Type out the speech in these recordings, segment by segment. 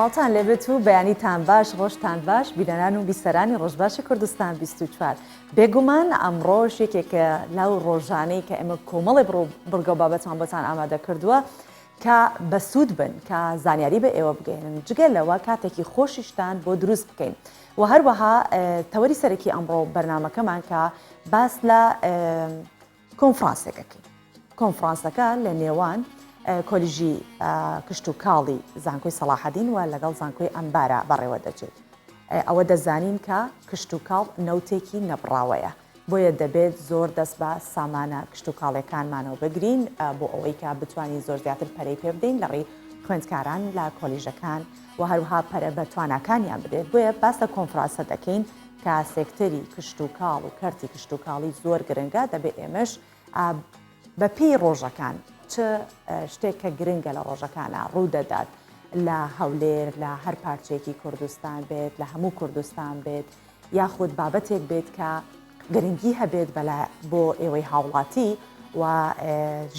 سڵاتان لەبێت و بەیانیتان باش ڕۆژتان باش بیرەنان و بیسەرانی ڕۆژباشی کوردستان 24 بێگومان ئەمڕۆژ یەکێکە لەو ڕۆژانەی کە ئێمە کۆمەڵی بڕگە بابەتان بۆتان ئامادە کردووە کە بەسوود بن کە زانیاری بە ئێوە بگەێنن جگەل لەوە کاتێکی خۆشیشتان بۆ دروست بکەین و هەروەها تەوەری سەرەکی ئەمڕۆ بەرنامەکەمان کە باس لە کۆنفرانسێکەکەین کۆنفرانسەکە لە نێوان کۆلیژی کشت و کاڵی زانکۆی سەلاحەدین و لەگەڵ زانکۆی ئەمبارە بەڕێوە دەچێت ئەوە دەزانین کە کشت و کاڵ نەوتێکی نەبڕاوەیە بۆیە دەبێت زۆر دەست بە سامانە کشت و کاڵەکانمانەوە بگرین بۆ ئەوەی کە بتوانین زۆر زیاتر پەرەی پێ بدەین لەڕێی خوێندکاران لە کۆلیژەکان و هەروها پەرە بە تواناکانیان بدێت بۆیە باس لە کۆنفرانسە دەکەین کە سێکتەری کشت و کاڵ و کەرتی کشت و کاڵی زۆر گرنگە دەبێت ئێمەش بە پێی ڕۆژەکان چه شتێک کە گرنگە لە ڕۆژەکانە ڕوو دەدات لە هەولێر لە هەر پارچێکی کوردستان بێت لە هەموو کوردستان بێت یاخود بابەتێک بێت کە گرنگی هەبێت بۆ ئێوەی هاوڵاتی و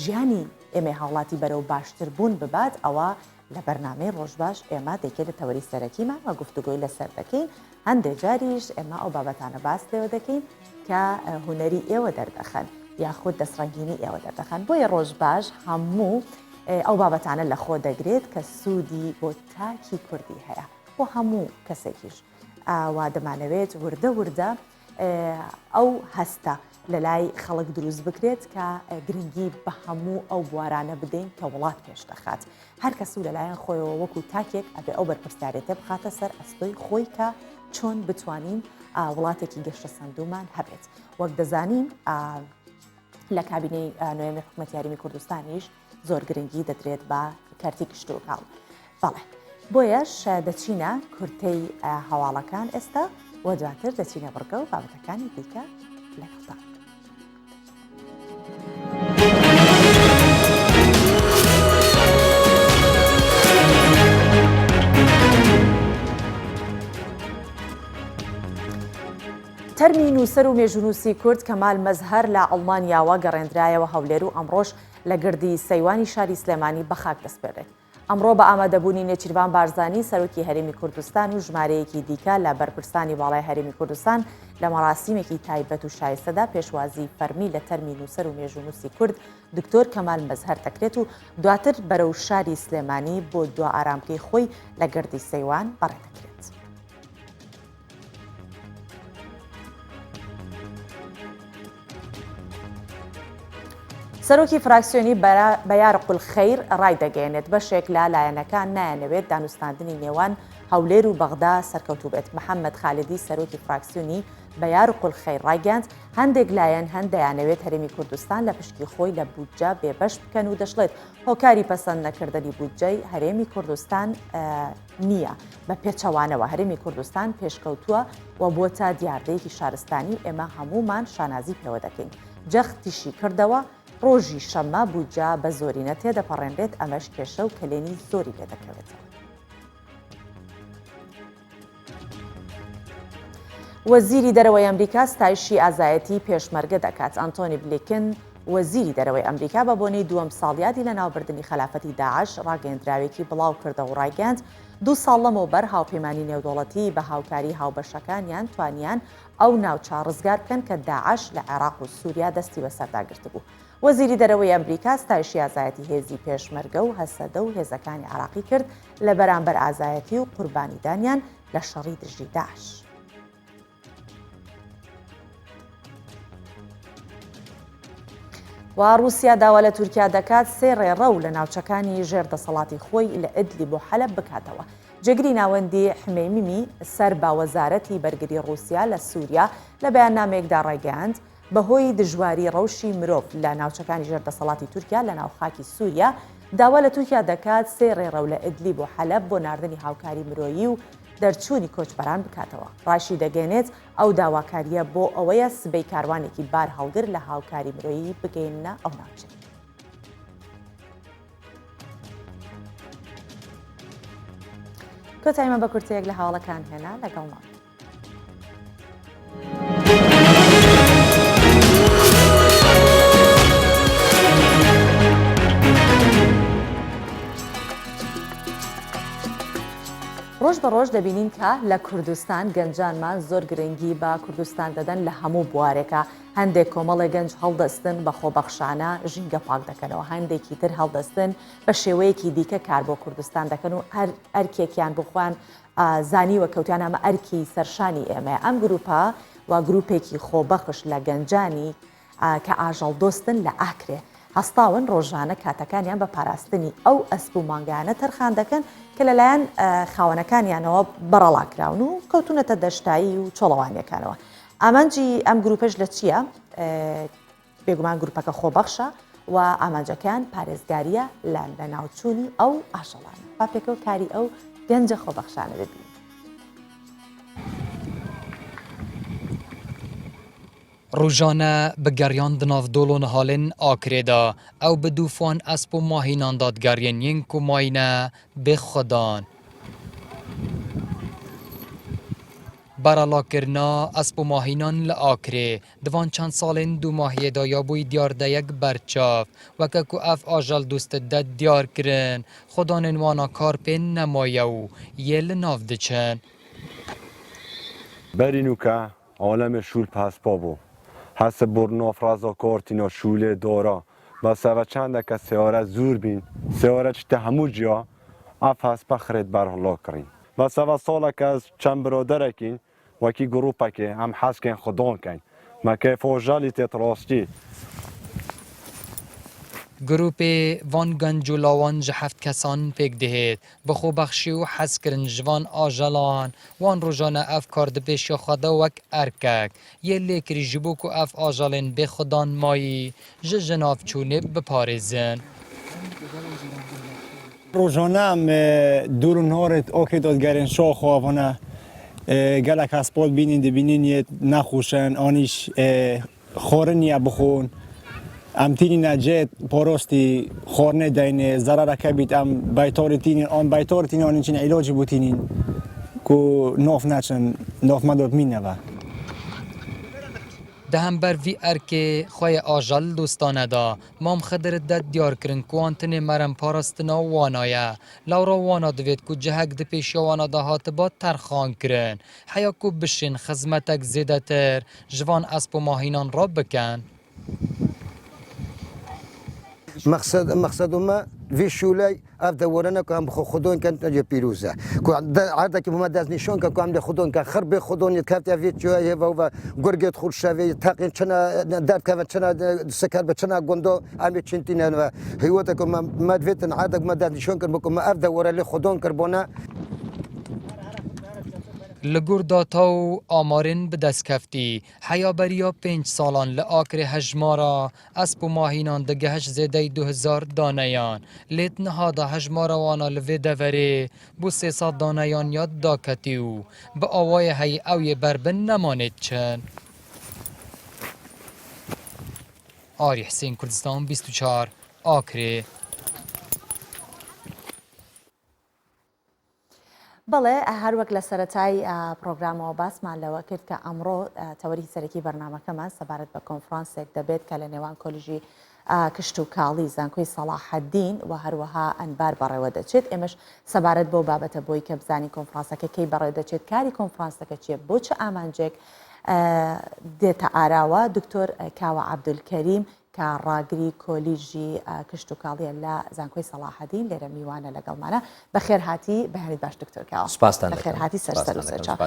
ژیانی ئێمە هاوڵاتی بەرەو باشتر بوون ببات ئەوە لە بەرنامەی ڕۆژباش ئێمە دەکێت لە تەوەری سەرەکیمان و گفتوگۆی لەسەر دەکەین هەندێک جاریش ئێمە ئەو بابەتانە باس لێوە دەکەین کە هونەری ئێوە دەردەخەن یاخود دەستڕەنگینی ئێوە دەردەخەن بۆیە ڕۆژباش هەموو ئەو بابەتانە لە خۆ دەگرێت کە سوودی بۆ تاکی کوردی هەیە بۆ هەموو کەسێکیش وا دەمانەوێت وردە وردە ئەو هەستە لە لای خەڵک دروست بکرێت کە گرنگی بە هەموو ئەو بوارانە بدەین کە وڵات پێش دەخات هەر کەس و لەلایەن خۆیەوە وەکو تاکێک ئەبێ ئەو بەرپرسیارەتە بخاتە سەر ئەستۆی خۆی کە چۆن بتوانین وڵاتێکی گەشتە سەندومان هەبێت وەک دەزانین لە کابینەی نوێنەری حکوومەتی یاریمی کوردستانیش زۆر گرنگی دەدرێت بە کارتی کشت و کاڵ بەڵێ بۆیەش دەچینە کورتەی هەواڵەکان ئێستا و دواتر دەچینە بڕگە و بابەتەکانی دیکە لەگەڵتان تەرمی نووسەر و مێژونووسی کورد کەمال مەزهەر لە ئەڵمانیاوە گەڕێنرایەوە هەولێر و ئەمڕۆژ لە گردی سەیوانی شاری سلێمانی بە خاک دەسپێڕێت ئەمڕۆ بە ئامادەبوونی نێچیروان بارزانی سەرۆکی هەرێمی کوردستان و ژمارەیەکی دیکە لە بەرپرسانی باڵای هەرێمی کوردستان لە مەراسیمێکی تایبەت و شایستەدا پێشوازی فەرمی لە تەرمی نووسەر و مێژونووسی کورد دکتۆر کەمال مەزهەر دەکرێت و دواتر بەرەو شاری سلێمانی بۆ دوا ئارامکەی خۆی لە گردی سەیوان بەڕێدەکرێت سەرۆکی فراکسیۆنی بەیارق الخەیر ڕای دەگەێنێت بەشێک لە لایەنەکان نایەنەوێت دانوستاندنی نێوان هەولێر و بەغدا سەرکەوتوو بێت محەممەد خالدی سەرۆکی فراکسیۆنی بەیارق الخەیر ڕایگەاند هەندێک لایەن هەندەیانەوێت هەرێمی کوردستان لە پشتی خۆی لە بودجە بێبەش بکەن و دەشڵێت هۆکاری پەسەند نەکردنی بودجەی هەرێمی کوردستان نییە بە پێچەوانەوە هەرێمی کوردستان پێشکەوتووە و بۆتە دیاردەیەکی شارستانی ئێمە هەمومان شانازی پێوە دەکەین جەختیشی کردەوە ڕۆژی شەممە بودجە بە زۆرینە تێدەپەڕێنرێت ئەمەش کێشە و کلێنی زۆری لێ دەکەوێتەوە وەزیری دەرەوەی ئەمریکا ستایشی ئازایەتی پێشمەرگە دەکات ئەنتۆنی بلینکن وەزیری دەرەوەی ئەمریکا بە بۆنەی دووەم ساڵیادی لە ناوبردننی خەلافەتی داعش ڕاگەیەندراوێکی بڵاو کردە و ڕایگەاند 2 ساڵ لەمەوبەر هاوپەیمانی نێودوڵەتی بە هاوکاری هاوبەشەکانیان توانیان ئەو ناوچە ڕزگار بکەن کە داعش لە عێراق و سووریا دەستی بەسەرداگرت بوو وەزیری دەرەوەی ئەمریکا ستایشی ئازایەتی هێزی پێشمەرگە و هەسەدە و هێزەکانی عێراقی کرد لە بەرامبەر ئازایەتی و قوربانیدانیان لە شەڕی دژی داعش و رووسیا داوا لە تورکیا دەکات 3 ڕێڕەو لە ناوچەکانی ژێردەسەڵاتی خۆی لە ئیدلیب بۆ حەلەب بکاتەوە جێگری ناوەندی حمەیمیمی سەر با وەزارەتی بەرگری رووسیا لە سووریا لە بەیاننامەیەکدا ڕایگەاند بەهۆی دژواری ڕەوشی مرۆڤ لە ناوچەکانی ژێردەسەڵاتی تورکیا لە ناوخاکی سووریا داوا لە تورکیا دەکات 3 ڕێڕەو لە ئیدلیب بۆ حەلەب بۆ ناردنی هاوکاری مرۆیی و دەرچوونی کۆچبەران بکاتەوە ڕاشی دەگەێنێت ئەو داواکاریە بۆ ئەوەیە سبەی کاروانێکی بار هەڵگر لە هاوکاری مرۆیی بگەینە ئەو ناوچێ کۆتایمە بە کورتەیەک لە هەواڵەکان هێنا لەگەڵمان ڕۆژ بە ڕۆژ دەبینین کە لە کوردستان گەنجانمان زۆر گرنگی بە کوردستان دەدەن لە هەموو بوارێکە هەندێک کۆمەڵی گەنج هەڵدەستن بە خۆبەخشانە ژینگە پاک دەکەنەوە هەندێکی تر هەڵدەستن بە شێوەیەکی دیکە کار بۆ کوردستان دەکەن و هەر ئەرکێکیان بخوان زانیوە کەوتیان ئەمە ئەرکی سەرشانی ئێمە ئەم گروپە و گروپێکی خۆبەخش لە گەنجانی کە ئاژەڵ دۆستن لە ئاکرێ هەستاون ڕۆژانە کاتەکانیان بە پاراستنی ئەو ئەسپ و مانگانە تەرخان دەکەن کە لەلایەن خاوەنەکانیانەوە بەڕەڵاکراون و کەوتونەتە دەشتایی و چۆڵەوانیەکانەوە ئامانجی ئەم گروپەش لە چییە؟ بێگومان گروپەکە خۆبەخشە و ئامانجەکان پارێزگاریە لە ناوچوونی ئەو ئاژەڵانە با پێکەوە کاری ئەو گەنجە خۆبەخشانە دەبین. ڕۆژانە بگەڕیان دناودۆڵۆ نەهاڵن ئاکرێدا ئەو بدووفان ئەسپ و ماهینان دادگەریێنین کوماینە بخۆدان. بەرەڵاکردنا ئەسپ و ماهینان لە ئاکرێ دوان چەند ساڵین دوو ماهیێدا یابووی دیاردەیەک بەرچاو وەکە کو ئەف ئاژەڵ دوستدە دیارکردن خۆدانên وانا کار پێ نەمایە و یێ li nav diçin. Berînûka alemê şûl pespa bû. Hese bornafraza kartîna şûlê dora. Ba seve çendeke seyare zûr bîn. Seyare çite hemû ciya ev hespe xirêt berhila kirîn. Ba seve saleke ez çend biraderekîn wekî grupekê em heskên xidan kein. Me kêfajalî têt rastî. گروپê van genc û lawan ji heft kesan pêk dihêt bi xwebexşî û hezkirin ji van ajelan wan rojane ev kar dipêşiya xwe de wek erkek yê lêkirî ji bo ku ev ajelên bêxwedan mayî ji jinavçûnê biparêzin. Rojane em dûr û norê okê dadgerên şaxwa vana gelek hespal bînîn dibînîn yê nexûşin anîş xwarin ya bixwin em tînîne cê parastî xwarinê deyne zerareke bît em beytarê tînîn an beytarê tînîn anîn çin îlacî bû tînîn ku nav neçin nav me dotmîne ve. Di hember vî erkê xwe yê ajel dostane da mam Xedir de diyar kirin ku wan tinê merem parastina wana ye. Lawra wana divêt ku cihek di pêşiya wana de hatiba terxan kirin. Heya ku bişin xizmetek zêdetir ji van esp û mahînan re bikin. مقصد ما في شولاي ابدا ورانا كم خدون كانت نجي بيروزا كو عادك ما داز نشون كم عند خدون كان خرب خدون كافت في شويه و غرغت خول شوي تاقين چنا داب كافت چنا سكر بچنا غوندو ام چنتين هيوتكم ما دفيتن عادك ما داز نشون كم ابدا ورا لي خدون كربونا لگور داتا و آمارین به دست کفتی حیابریا 5 سالان لآکر هجمارا اسب و ماهینان دگهش زیده 2000 دانیان لیت نهادا هجمارا وانا لوی دوره بو 300 دانیان یاد داکتی و به آوای هی اوی بربن نمانید چن. آری حسین کردستان 24 آکره. بەڵێ هەروەک لە سەرەتای پرۆگرامەوە باسمان لەوە کرد کە ئەمڕۆ تەوەری سەرەکی بەرنامەکەمان سەبارەت بە کۆنفرانسێک دەبێت کە لە نێوان کۆلیژی کشت و کاڵی زانکۆی سەلاحەدین و هەروەها ئەنبار بەڕێوە دەچێت ئێمەش سەبارەت بۆ بابەتە بۆی کە بزانی کۆنفرانسەکە کەی بەڕێ دەچێت کاری کۆنفرانسەکە چیە بۆ چه ئامانجێک دێتە ئاراوە دکتۆر کاوە عەبدولکەریم کە ڕاگری کۆلیژی کشت و کاڵیە لە زانکۆی سەلاحەدین لێرە میوانە لەگەڵمانە بەخێر هاتی بەهێنیت باش دکتۆر کاوە بەخێر هاتی سەرسەر و سەرچاو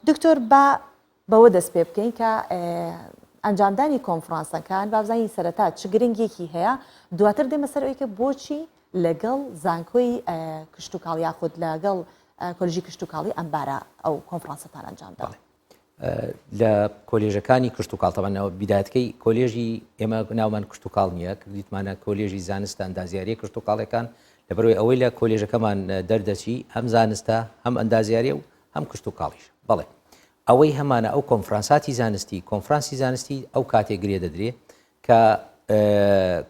دکتۆر بەوە دەست پێ بکەین کە ئەنجامدانی کۆنفرانسەکان بابزانی سەرەتا چ گرنگێکی هەیە دواتر دێمە سەر ئەوەی کە بۆچی لەگەڵ زانکۆی کشت و کاڵ یاخود لەگەڵ کۆلیژی کشت و کاڵی ئەمبارە ئەو کۆنفرانسەتان ئەنجامدا لە کۆلێژەکانی کشت و کاڵتەوانەوە بیداتکەی کۆلێژی ئێمە ناومان کشت و کاڵ نییە کردیتمانە کۆلێژی زانستە ئەندازیاریە کشت و کاڵەکان لەبەرەوەی ئەوەی لە کۆلێژەکەمان دەردەچی هەم زانستە هەم ئەندازیاریە و هەم کشت و کاڵیش بەڵێ ئەوەی هەمانە ئەو کۆنفرانساتی زانستی کۆنفرانسی زانستی ئەو کاتێک گرێ دەدرێت کە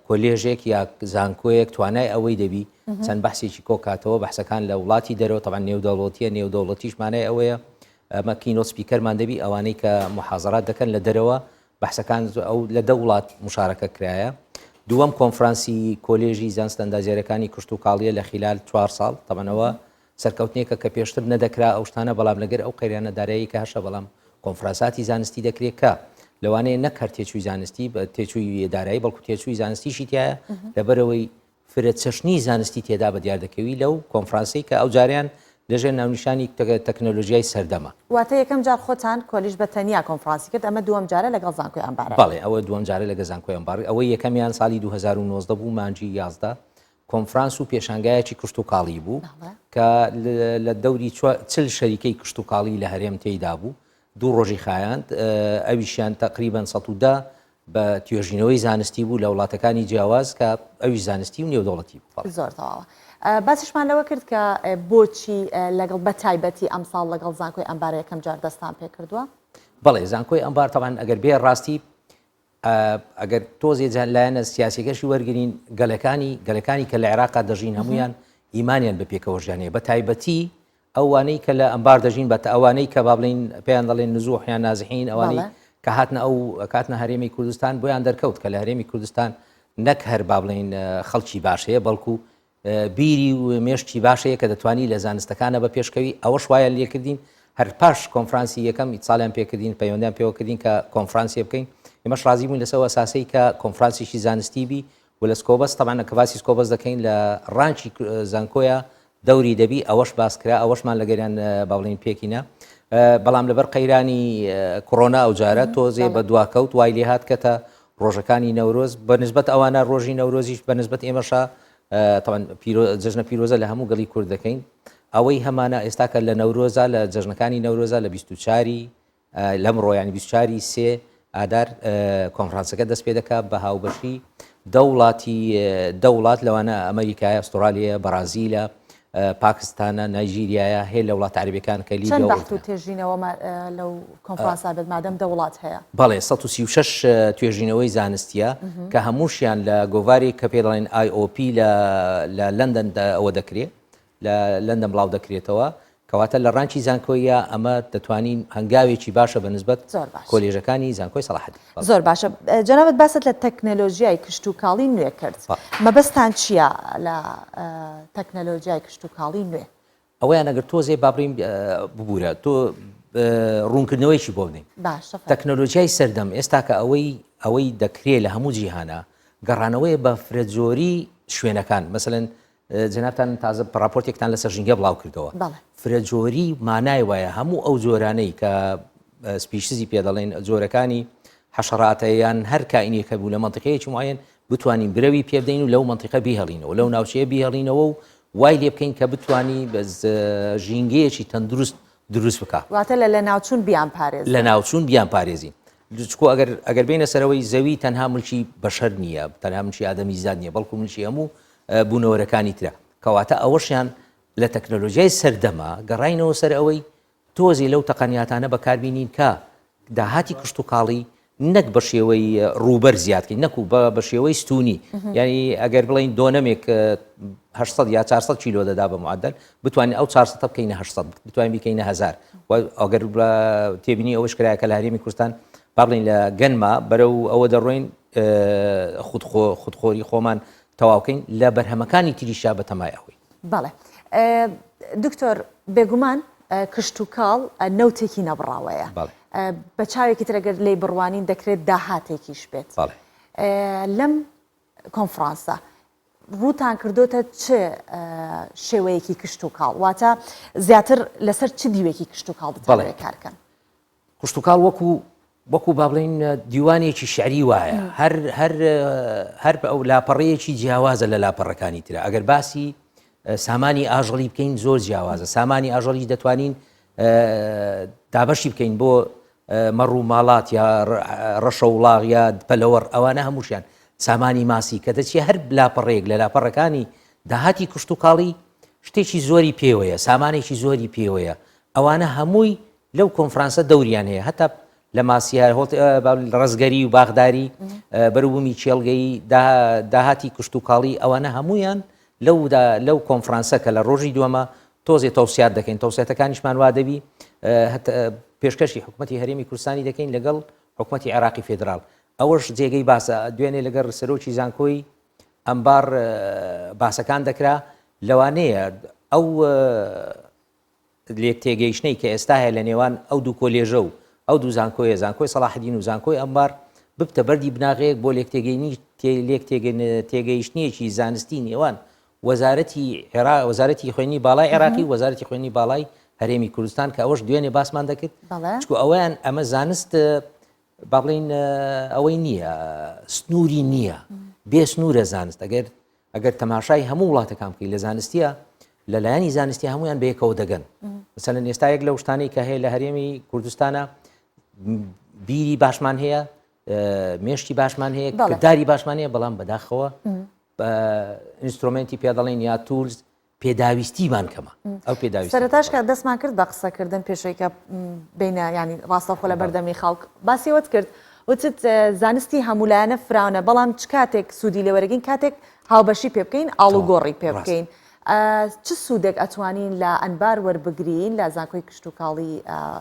کۆلێژێک یا زانکۆیەک توانای ئەوەی دەبی چەند بەحسێکی کۆکاتەوە بەحسەکان لە وڵاتی دەرەوە تەبەن نێودەوڵەتیە نێودەوڵەتیشمانای ئەوەیە ئەمە کینۆت سپیکەرمان دەبی ئەوانەی کە محازەرات دەکەن لە دەرەوە بەحسەکان ئەو لە دە وڵات مشارەکە کرایە دووەم کۆنفرانسی کۆلێژی زانستە ئەندازیارەکانی کشت و کاڵیە لە خلال 4 ساڵ تەبەنەوە سەرکەوتنێکە کە پێشتر نەدەکرا ئەو شتانە بەڵام لەگەر ئەو قەیرانە دارایی کە هەشە بەڵام کۆنفرانساتی زانستی دەکرێت کە لەوانەیە نەک هەر تێچووی زانستی بە تێچووی دارایی بەڵکو تێچووی زانستیشی تایە لەبەرەوەی فرە چەشنی زانستی تێدا بە دیاردەکەوی لەو کۆنفرانسی کە ئەو جاریان لەژێر ناونیشانی تەکنۆلۆژیای سەردەما. واتە یەکەم جار خۆتان کۆلیژ بە تەنیا کۆنفرانسی کرد ئەمە دووەم جارە لەگەڵ زانکۆی ئەمبارە. بەڵێ ئەوە دووەم جارە لەگە زانکۆی ئەمبار ئەوەی یەکەمیان ساڵی 2019 بوو مانجی 11 کۆنفرانس و پێشانگایەکی کشت و کاڵی بوو کە لە دەوری 40 شەریکەی کشت و کاڵی لە هەرێم تێیدا بوو دوو ڕۆژی خایاند ئەویشیان تقریبان 110 بە توێژینەوەی زانستی بوو لە وڵاتەکانی جیاواز کە ئەوی زانستی و نێودەوڵەتی بوو. زۆر تەواوە. باسیشمان لەوە کرد کە بۆچی لەگەڵ بە تایبەتی ئەمساڵ لەگەڵ زانکۆی ئەمبارە یەکەم جار دەستان پێ کردووە؟ بەڵێ زانکۆی ئەمبار تەمان ئەگەر بێ ڕاستی ئەگەر تۆزێ لایەنە سیاسیەکەشی وەرگین گەلەکانی کە لە عێراقا دەژین هەمویان ئیمانیان بە پێکەوەژیانەیە بە تایبەتی ئەوانەی کە لە ئەمبار دەژین بە ئەوانەی کە بابلین پێیان دەڵێن نزوحیان نازحین ئەوانەی کە هاتنە ئەو کاتنە هەرێمی کوردستان بۆیان دەرکەوت کە لە هەرێمی کوردستان نەک هەر بابلین خەڵکی باشەیە بەڵکو بیری و مێشتی باشەیە کە دەتوانی لە زانستەکانە بە پێشکەوی ئەوەش وایە لێکردین هەر پاش کۆنفرانسی یەکەم ساڵیان پێکردین پەیوەندیان پێوەکردین کە کۆنفرانسی بکەین ئێمەش ڕازی بووین لەسەر ئەساسی کە کۆنفرانسیشی زانستی بی و لە سکۆبەس تەمانە کە باسی سکۆبەس دەکەین لە ڕانچی زانکۆیە دەوری دەبی ئەوەش باسکرا ئەوەشمان لەگەریان باڵین پێکینە بەڵام لەبەر قەیرانی کۆڕۆنا ئەو جارە تۆزێ بە دواکەوت وای لێ هات کە تا ڕۆژەکانی نەورۆز بەنسبەت ئەوانە ڕۆژی نەورۆزیش بەنسبەت ئێمەشە جژنە پیرۆزە لە هەموو گەڵی کورد دەکەین ئەوەی هەمانە ئێستاکە لە نەورۆزە لە جژنەکانی نەورۆزە لە 24 لەمڕۆ ینی 24 سێ ئادار کۆنفرانسەکە دەست پێ دەکات بە هاوبەشی دەوڵات لەوانە ئەمریکای ئەستۆرالیا بەرازیلە پاکستانە نایجیریایە هەیە لە وڵات عەرەبیەکان کە لیبیا چەند بەحت و تێژینەوە لەو کۆنفرانسا بێت مادەم دەوڵات هەیە؟ بەڵێ 136 توێژینەوەی زانستیە کە هەمووشیان لە گۆڤاری کە پێ دەڵێن IOP لە لەندەن ئەوە دەکرێت لە لەندەن بڵاو دەکرێتەوە کەواتە لە ڕانچی زانکۆیە ئەمە دەتوانین هەنگاوێکی باشە بەنسبەت کۆلێژەکانی زانکۆی سەلاحەدین. زۆر باشە. جەنابەت باست لە تەکنەلۆژیای کشت و کاڵی نوێ کرد. مەبەستان چییە لە تەکنەلۆژیای کشت و کاڵی نوێ؟ ئەوەیان ئەگەر تۆزێ بابڕیم ببوورە تۆ ڕوونکردنەوەیکی بۆ بنین. تەکنەلۆژیای سەردەم ئێستا کە ئەوەی دەکرێت لە هەموو جیهانە گەڕانەوەی بە فرەجۆری شوێنەکان مەسەلەن جنابتان تازە راپۆرتێکتان لەسەر ژینگە بڵاو کردەوە فرەجۆری مانای وایە هەموو ئەو جۆرانەی کە سپیشیزی پێ دەڵێن جۆرەکانی حەشەڕاتەیان هەر کائینێکە بوو لە منطقەیەکی معەن بتوانین برەوی پێ بدەین و لەو منطقە بیهەڵینەوە لەو ناوچەیە بیهەڵینەوە و وای لێ بکەین کە بتوانی بە ژینگەیەکی تەندروست دروست بکات واتە لە ناوچوون بیان پارێزین لە ناوچوون بیان پارێزین چکۆ ئەگەر بینە سەرەوەی زەوی تەنها ملکی بەشەر نییە تەنها ملکی ئادەمی زاد نییە بەڵکو ملکی هەموو بوونەوەرەکانی ترە کەواتە ئەوەشیان لە تەکنۆلۆژیای سەردەما گەڕاینەوە سەر ئەوەی تۆزی لەو تەقەنیاتانە بەکاربینین کە داهاتی کشت و کاڵی نەک بە شێوەی ڕوبەر زیادکەین نەکو بە شێوەی ستونی یعنی ئەگەر بڵین دۆنەمێک 800 یا 400 کیلۆ دەدا بە معدل بتوانین ئەو 400 بکەینە 800 بتوانین بکەینە 1000 ئەگەر تێبینی ئەوەش کرایە کە لە هەرێمی کوردستان با بڵین لە گەنما بەرەو ئەوە دەڕۆین خودخۆری خۆمان تەواوکەین لە بەرهەمەکانی تریشا بە تەمای ئەوەی. بەڵێ دکتۆر بێگومان کشت و کاڵ نەوتێکی نەبڕاوەیە بە چاوێکی ترەگەر لێی بڕوانین دەکرێت داهاتێکیش بێت لەم کۆنفرانسە ڕووتان کردوتە چه شێوەیەکی کشت و کاڵ واتە زیاتر لەسەر چ دیوێکی کشت و کاڵ دەتوانێت کارکەن؟ کشت و کاڵ وەکو با بڵین دیوانێکی شعری وایە هەر ئەو لاپەڕەیەکی جیاوازە لە لاپەڕەکانی ترە ئەگەر باسی سامانی ئاژەڵی بکەین زۆر جیاوازە سامانی ئاژەڵی دەتوانین دابەشی بکەین بۆ مەڕ و ماڵات یا ڕەشە وڵاغ یا پەلەوەڕ ئەوانە هەمووشیان سامانی ماسی کە دەچێت هەر لاپەڕێک لە لاپەڕەکانی داهاتی کشت و کاڵی شتێکی زۆری پێوەیە سامانێکی زۆری پێوەیە ئەوانە هەمووی لەو کۆنفرانسە دەوریان هەیە هەتا لە ماسیار ڕزگەری و باغداری بەروبوومی چێڵگەی داهاتی کشت و کاڵی ئەوانە هەمویان لەو کۆنفرانسە کە لە ڕۆژی دووەمە تۆزێ تەوسیات دەکەین تەوسیەتەکانیشمان وا دەبی پێشکەشی حکوومەتی هەرێمی کوردستانی دەکەین لەگەڵ حکوومەتی عێراقی فێدراڵ ئەوەش جێگەی باسە دوێنێ لەگەڵ سەرۆکی زانکۆی ئەمبار باسەکان دەکرا لەوانەیە ئەو لێک تێگەیشتنەی کە ئێستا هەیە لە نێوان ئەو دوو کۆلێژە و ئەو دوو زانکۆیە زانکۆی سەلاحەدین و زانکۆی ئەمبار ببتە بەردی بناغەیەک بۆ لێک تێگەیشتنیەکی زانستی نێوان وەزارەتی خوێنی باڵای عێراقی و وەزارەتی خوێنی باڵای هەرێمی کوردستان کە ئەوەش دوێنێ باسمان دەکرد چکو ئەویان ئەمە زانست با بڵین ئەوەی نییە سنووری نییە بێ سنوورە زانست ئەگەر تەماشای هەموو وڵاتەکان بکەی لە زانستیە لەلایەنی زانستی هەمویان بەیەکەوە دەگەن مثلەن ئێستا یەک لە شتانەی کە هەیە لە هەرێمی کوردستانە بیری باشمان هەیە مێشتی باشمان هەیە کردداری باشمان هەیە بەڵام بەداخەوە ئینسترومنتی پێ دەڵێن یا تولز پێداویستیمان کەمە ئەو پێداویست سەرەتاش کە دەستمان کرد بە قسەکردن پێشەوەیکە بینە ینی ڕاستەخۆ لە بەردەمی خەڵک باسیەوەت کرد وتت زانستی هەمولایەنە فراونە بەڵام چ کاتێک سوودی لێوەرەگین کاتێک هاوبەشی پێ بکەین ئاڵوگۆڕی پێ بکەین چ سوودێک ئەتوانین لە ئەنبار وەربگرین لە زانکۆی کشتتوکاڵی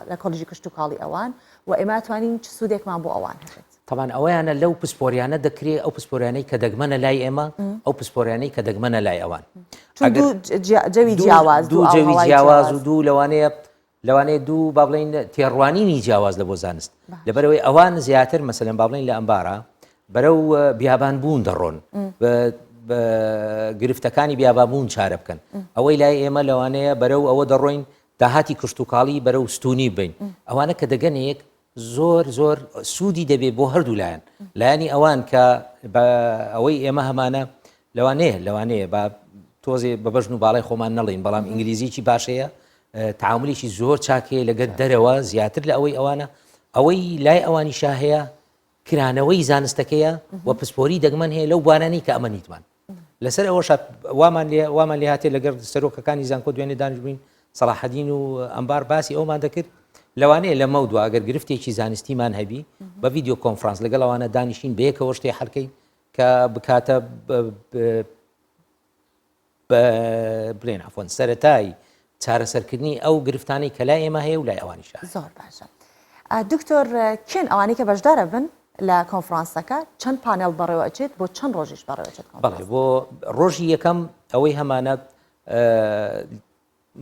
لە کۆلیژی کشتتوکاڵی ئەوان و ئێمە توانین چ سوودێکمان بۆ ئەوان هەبێت طبعاً ئەویانە لەو پسپۆریانە دەکرێت ئەو پسپۆریانەی کە دەگمەنە لای ئێمە ئەو پسپۆریانەی کە دەگمەنە لای ئەوان جەوی جیاواز دوو جەوی جیاواز و دوو لەوانەیە دوو با بڵین تێڕوانینی جیاواز لە بۆ زانست لەبەرەوەی ئەوان زیاتر مەسەلەن با بڵین لە ئەمبارە بەرەو بیابان بوون دەڕۆن بە گرفتەکانی بیابابوون چارە بکەن ئەوەی لای ئێمە لەوانەیە بەرەو ئەوە دەڕۆین داهاتی کشتتوکاڵی بەرەو ستونی بین ئەوانە کە دەگەنەیەک زۆر سوودی دەبێت بۆ هەردوو لایەن لایەنی ئەوان کە ئەوەی ئێمە هەمانە لەوانەیە بە تۆزێ بە بەژن و باڵای خۆمان نەڵین بەڵام ئینگلیزیی باشەیە تعاملیشی زۆر چاکەیە لەگەر دەرەوە زیاتر لە ئەوەی ئەوانە ئەوەی لای ئەوانی شاهەیە کرانەوەی زانستەکەیە و پسپۆری دەگمەن هەیە لەو بوانانی کە ئەمە نیتمان لەسەر ئەوە وامان لێ هاتێ لەگەر سەرۆکەکانی زانکۆ دوێنێ دانیشتبووین سەلاحەدین و ئەمبار باسی ئەومان دەکرد لەوانەیە لە مەودووە ئەگەر گرفتێکی زانستیمان هەبی بە ڤیدیۆ کۆنفرانس لەگەڵ ئەوانە دانیشین بەیەکەوە شتێ حەلکەین کە بکاتە بڵێن عەفوەن سەرەتای چارەسەرکردنی ئەو گرفتانەی کە لای ئێمە هەیە و لای ئەوانی شایە زۆر باشە دکتۆر کێن ئەوانەی کە بەشدارە بن لە کۆنفرانسەکە چەند پانێڵ بەڕێوە ئەچێت بۆ چەند ڕۆژیش بەڕێوەچێت بەڵێ بۆ ڕۆژی یەکەم ئەوەی هەمانە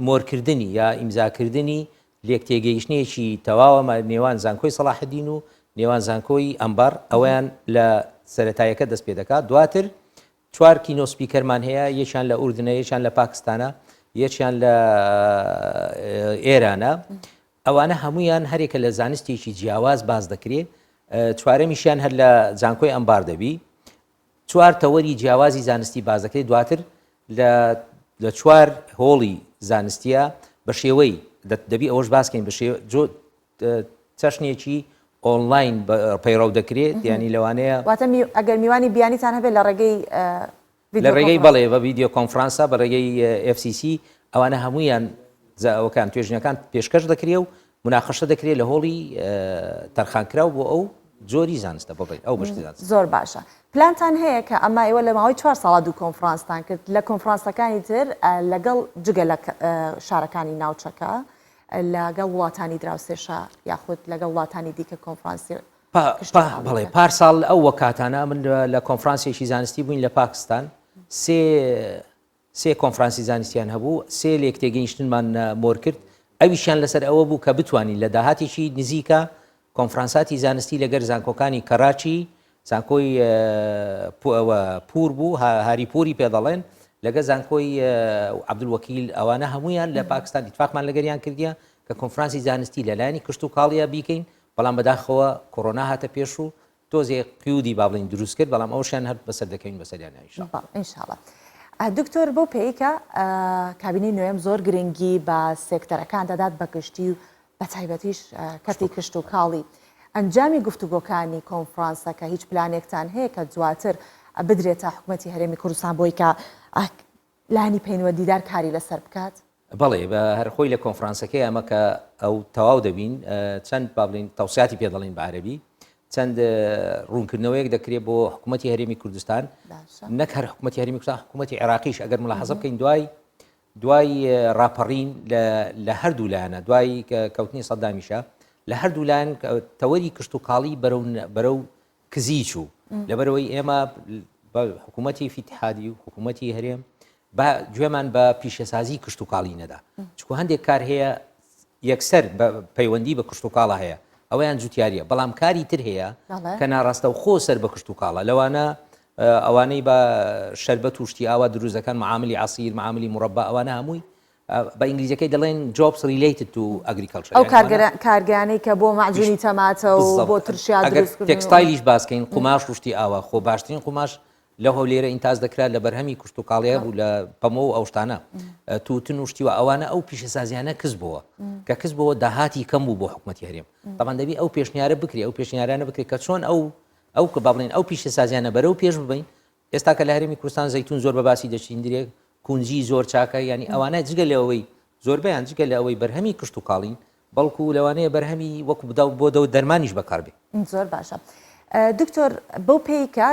مۆرکردنی یا ئیمزاکردنی لێک تێگەیشتنیەکی تەواوە نێوان زانکۆی سەلاحەدین و نێوان زانکۆی ئەمبار ئەویان لە سەرەتایەکە دەست پێ دەکات دواتر 4 کینۆ سپیکەرمان هەیە یەکیان لە ئوردنە یەکیان لە پاکستانە یەکیان لە ئێرانە ئەوانە هەمویان هەرێکە لە زانستێکی جیاواز باز دەکرێت چوارەمیشیان هەر لە زانکۆی ئەمبار دەبی 4 تەوەری جیاوازی زانستی باز دەکرێت دواتر لە 4 هۆڵی زانستیە بە شێوەی دەبی ئەوەش باسکەین بە چەشنێکی ئۆنلاین پەیڕەو دەکرێت ینی لەوانەیە ئەگەر میوانی بیانیتان هەبێت لە ڕێگەی بەڵێ بە ڤیدیۆ کۆنفرانسە بە ڕێگەی FCC ئەوانە هەمویان ئەوکان توێژنەکان پێشکەش دەکرێت و مناقەشە دەکرێت لە هۆڵی تەرخانکراو بۆ ئەو جۆری زانستە بۆ ئەو بەشتی زانست زۆر باشە پلانتان هەیە کە ئەمە ئێوە لە ماوەی 4 ساڵە دوو کۆنفرانستان کرد لە کۆنفرانسەکانی تر لەگەڵ جگە لە شارەکانی ناوچەکە لەگەڵ وڵاتانی دراوسێشە یاخود لەگەڵ وڵاتانی دیکە کۆنفرانسی بەڵێ پار ساڵ ئەو وەکاتانە من لە کۆنفرانسێکی زانستی بووین لە پاکستان سێ کۆنفرانسی زانستیان هەبوو سێ لێک تێگەیشتنمان مۆر کرد ئەویشیان لەسەر ئەوە بوو کە بتوانین لە داهاتێکی نزیکە کۆنفرانساتی زانستی لەگەر زانکۆکانی کەراچی زانکۆی پور بوو هاریپوری پێ دەڵێن لەگە زانکۆی عەبدولوەکیل ئەوانە هەمویان لە پاکستان اتفاقمان لەگەریان کردیە کە کۆنفرانسی زانستی لەلایەنی کشتتوکاڵیە بیکەین بەڵام بەداخەوە کۆڕۆنا هاتە پێش و تۆزێ قیودی با بڵین دروست کرد بەڵام ئەوشیان هەر بەسەر دەکەین بەسەریان ئینشاڵڵا دکتۆر بۆ پێیکە کابینی نوێم زۆر گرنگی بە سێکتەرەکان دەدات بە گشتی و بە تایبەتیش کەتی کشتتوکاڵی ئەنجامی گفتوگۆکانی کۆنفرانسەکە هیچ پلانێکتان هەیە کە دواتر بدرێتە حکوومەتی هەرێمی کوردستان بۆی کە لانی پێینوە دیدار کاری لەسەر بکات بەڵێ بە هەرخۆی لە کۆنفرانسەکەی ئەمە کە ئەو تەواو دەبین چەند با بڵین تەوسیاتی پێ دەڵین بە عەرەبی چەند ڕوونکردنەوەیەک دەکرێت بۆ حکوومەتی هەرێمی کوردستان نەک هەر حکوومەتی هەرێمی کوردستان حکوومەتی عێراقیش ئەگەر ملاحەزە بکەین دوای ڕاپەڕین لە هەردوو لایەنە دوای کەوتنی سەدامیشە لە هەردوو لایەن تەوەری کشتتوکاڵی بەرەو کزی چوو لەبەرەوەی ئێمە حکوومەتی فیتحادی و حکوومەتی هەرێم گوێمان بە پیشەسازی کشت و کاڵی نەدا چکو هەندێک کار هەیە یەکسەر پەیوەندی بە کشت و کاڵە هەیە ئەوەیان جوتیاریە بەڵام کاری تر هەیە کە ناڕاستە و خۆ سەر بە کشت و کاڵە لەوانە ئەوانەی بە شەربەت و شتی ئاوا دروستەکان معاملی عسیر معاملی مربە ئەوانە هەمووی بە ئینگلیزیەکەی دەڵێن jobs related to agriculture ئەو کارگانەی کە بۆ معجونی تەماتە و بۆ ترشیا دروستکردن تێکستایلیش باسکەین قوماش و شتی ئاوا خۆ باشترین قوماش لە هەولێرە ئینتاز دەکرات لە بەرهەمی کشت و کاڵەیە بوو لە پەمە و ئەو شتانە تووتن و شتی و ئەوانە ئەو پیشەسازیانە کەس بووە کە کەس بەوە داهاتی کەم بوو بۆ حکوومەتی هەرێم تاوان دەبی ئەو پێشنیارە بکری ئەو پێشنیارانە بکرێت کە چۆن ئەو کە باڵێن ئەو پیشەسازیانە بەرەو پێش ببین ئێستا کە لە هەرێمی کوردستان زەیتون زۆر بە باسی دەچین درێ کونجی زۆر چاکە ینی ئەوانە جگە لەوەی زۆربیان جگە لە ئەوەی بەرهەمی کشت و کاڵین بەڵکو لەوانەیە بەرهەمی وەکو بدا بۆ دە دەرمانیش بەکاربێ زۆر باشە دکتۆر بەو پێیکە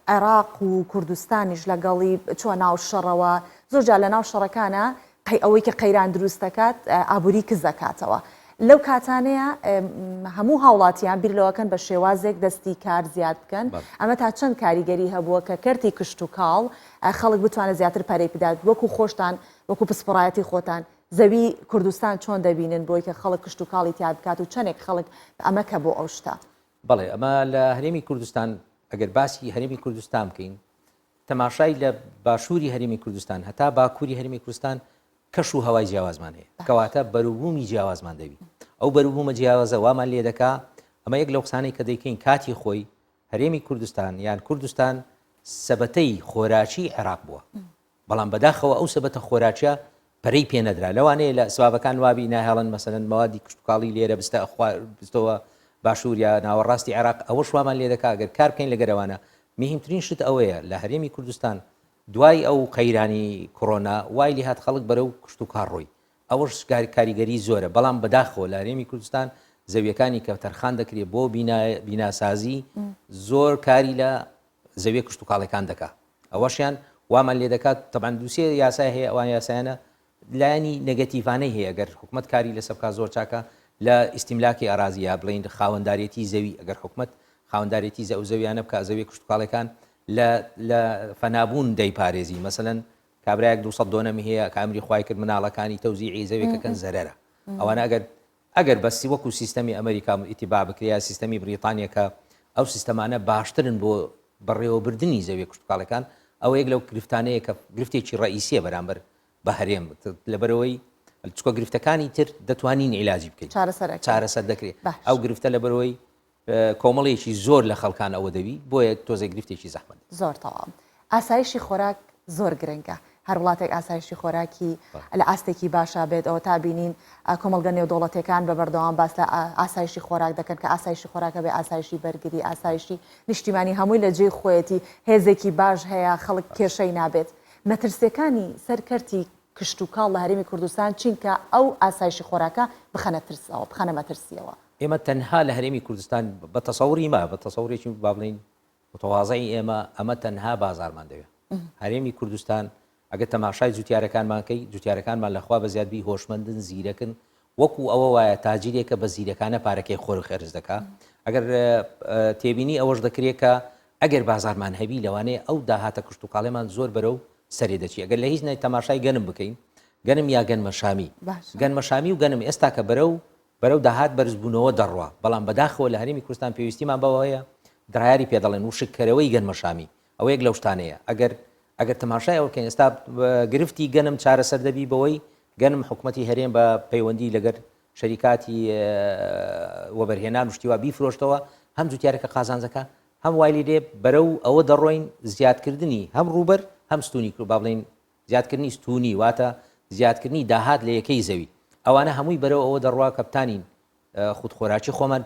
عێراق و کوردستانیش لەگەڵی چوە ناو شەڕەوە زۆر جا لە ناو شەڕەکانە ئەوەی کە قەیران دروست دەکات ئابووری کز دەکاتەوە لەو کاتانەیە هەموو هاوڵاتیان بیر لەوەکەن بە شێوازێک دەستی کار زیاد بکەن ئەمە تا چەند کاریگەری هەبووە کە کەرتی کشت و کاڵ خەڵک بتوانێت زیاتر پەرەی بدات وەکو خۆشتان وەکو پسپڕایەتی خۆتان زەوی کوردستان چۆن دەبینن بۆی کە خەڵک کشت و کاڵی تیا بکات و چەندێک خەڵک ئەمە کە بۆ ئەو شتە بەڵێ ئەمە لە هەرێمی کوردستان ئەگەر باسی هەرێمی کوردستان بکەین تەماشای لە باشووری هەرێمی کوردستان هەتا باکووری هەرێمی کوردستان کەش و هەوای جیاوازمان هەیە کەواتە بەروبوومی جیاوازمان دەوی ئەو بەروبوومە جیاوازە وامان لێ دەکا ئەمە یەک لەو قسانەی کە دەیکەین کاتی خۆی هەرێمی کوردستان یان کوردستان سەبەتەی خۆراکی عێراق بووە بەڵام بەداخەوە ئەو سەبەتە خۆراکیە پەرەی پێ نەدرا لەوانەیە لە سوابەکان وابی ناهێڵن مەسەلەن مەوادی کشت و کاڵی لێرە بستەوە باشووریا ناوەڕاستی عێراق ئەوە شوامان لێ دەکا ئەگەر کار بکەین لەگەرەوانە مهمترین شت ئەوەیە لە هەرێمی کوردستان دوای ئەو قەیرانی کۆڕۆنا وای لێ هات خەڵک بەرەو کشت و کار ڕۆی ئەوەش کاریگەری زۆرە بەڵام بەداخەوە لە هەرێمی کوردستان زەویەکانی کە تەرخان دەکرێت بۆ بیناسازی زۆر کاری لە زەویە کشت و کاڵەکان دەکا ئەوەشیان وامان لێ دەکات تەبعاً دووسێ یاسای هەیە ئەوان یاسایانە لایانی نەگەتیڤانەی هەیە ئەگەر حکومەت کاری لەسەر بکات زۆر چاکە لە ئیستیملاکی ئارازیە بڵین خاوەنداریەتی زەوی ئەگەر حکومەت خاوەنداریەتی زەویانە بکات زەوی کشت و کاڵەکان لە فەنابوون دەیپارێزی مەسەلەن کابرایەک 200 دۆنەمی هەیە کە ئەمری خوای کرد مناڵەکانی تەوزیعی زەویەکەکەن زەرەرە ئەوانە ئەگەر بەسی وەکو سیستەمی ئەمریکا ئیتیبا بکریا سیستەمی بریتانیا کە ئەو سیستەمانە باشترن بۆ بەڕێوەبردننی زەویە کشت و کاڵەکان ئەو یەک لەو گرفتانەیە کە گرفتێکی ڕئیسیە بەرامبەر بە هەرێم لەبەرەوەی چکۆ گرفتەکانی تر دەتوانین عیلاجی بکەین چارەسەر دەکرێت ئەو گرفتە لەبەرەوەی کۆمەڵێکی زۆر لە خەڵکان ئەوە دەوی بۆیە تۆزە گرفتێکی زەحمەت زۆر تەواو ئاسایشی خۆراک زۆر گرنگە هەر وڵاتێک ئاسایشی خۆراکی لە ئاستێکی باشە بێت ئەوە تا بینین کۆمەڵگە نێودوڵەتەکان بە بەردەوام باس لە ئاسایشی خۆراک دەکەن کە ئاسایشی خۆراکە بێ ئاسایشی بەرگری ئاسایشی نیشتیمانی هەمووی لە جێی خۆیەتی هێزێکی باش هەیە خەڵک کێشەی نابێت مەترسیەکانی سەرکەرتی کشت و کاڵ لە هەرێمی کوردستان چینکە ئەو ئاسایشی خۆراکە بخەنە ترسەوە بخەنە مەترسیەوە ئێمە تەنها لە هەرێمی کوردستان بە تەسەوری ما بە تەسەورێکی با بڵین متەواضعی ئەمە تەنها بازارمان دەوێت هەرێمی کوردستان ئەگەر تەماشای جوتیارەکانمانکەی جوتیارەکانمان لەخوا بە زیادبی هۆشمەندن زیرەکن وەکو ئەوە وایە تاجیرێکە بە زیرەکانە پارەکەی خۆر خێرز دەکا ئەگەر تێبینی ئەوەش دەکرێت کە ئەگەر بازارمان هەبی لەوانەیە ئەو داهاتە کشت و کاڵێمان زۆر بەرەو سەرێ دەچی ئەگەر لە هیچ تەماشای گەنم بکەین گەنم یا گەنمە شامی گەنمە شامی و گەنم ئێستا کە بەرەو داهات بەرزبوونەوە دەڕوا بەڵام بەداخەوە لە هەرێمی کوردستان پێویستیمان بەوەیە درایاری پێدەڵێن و شکەرەوەی گەنمە شامی ئەوە یەک لەو شتانەیە ئەگەر تەماشای ئەوکەین ئێستا گرفتی گەنم چارەسەر دەبی بەوەی گەنم حکوومەتی هەرێم بە پەیوەندی لەگەر شەریکاتی وەبەرهێنان و شتیوا بیفرۆشتەوە هەم جوتیارەکە قازانجەکە هەم وای لێ بەرەو ئەوە دەڕۆین زیادکردنی هەم ڕوبەر هەم ستونی با بڵین زیادکردنی ستونی واتە زیادکردنی داهات لە یەکەی زەوی ئەوانە هەمووی بەرەو ئەوە دەڕوا کە بتانین خودخۆراکی خۆمان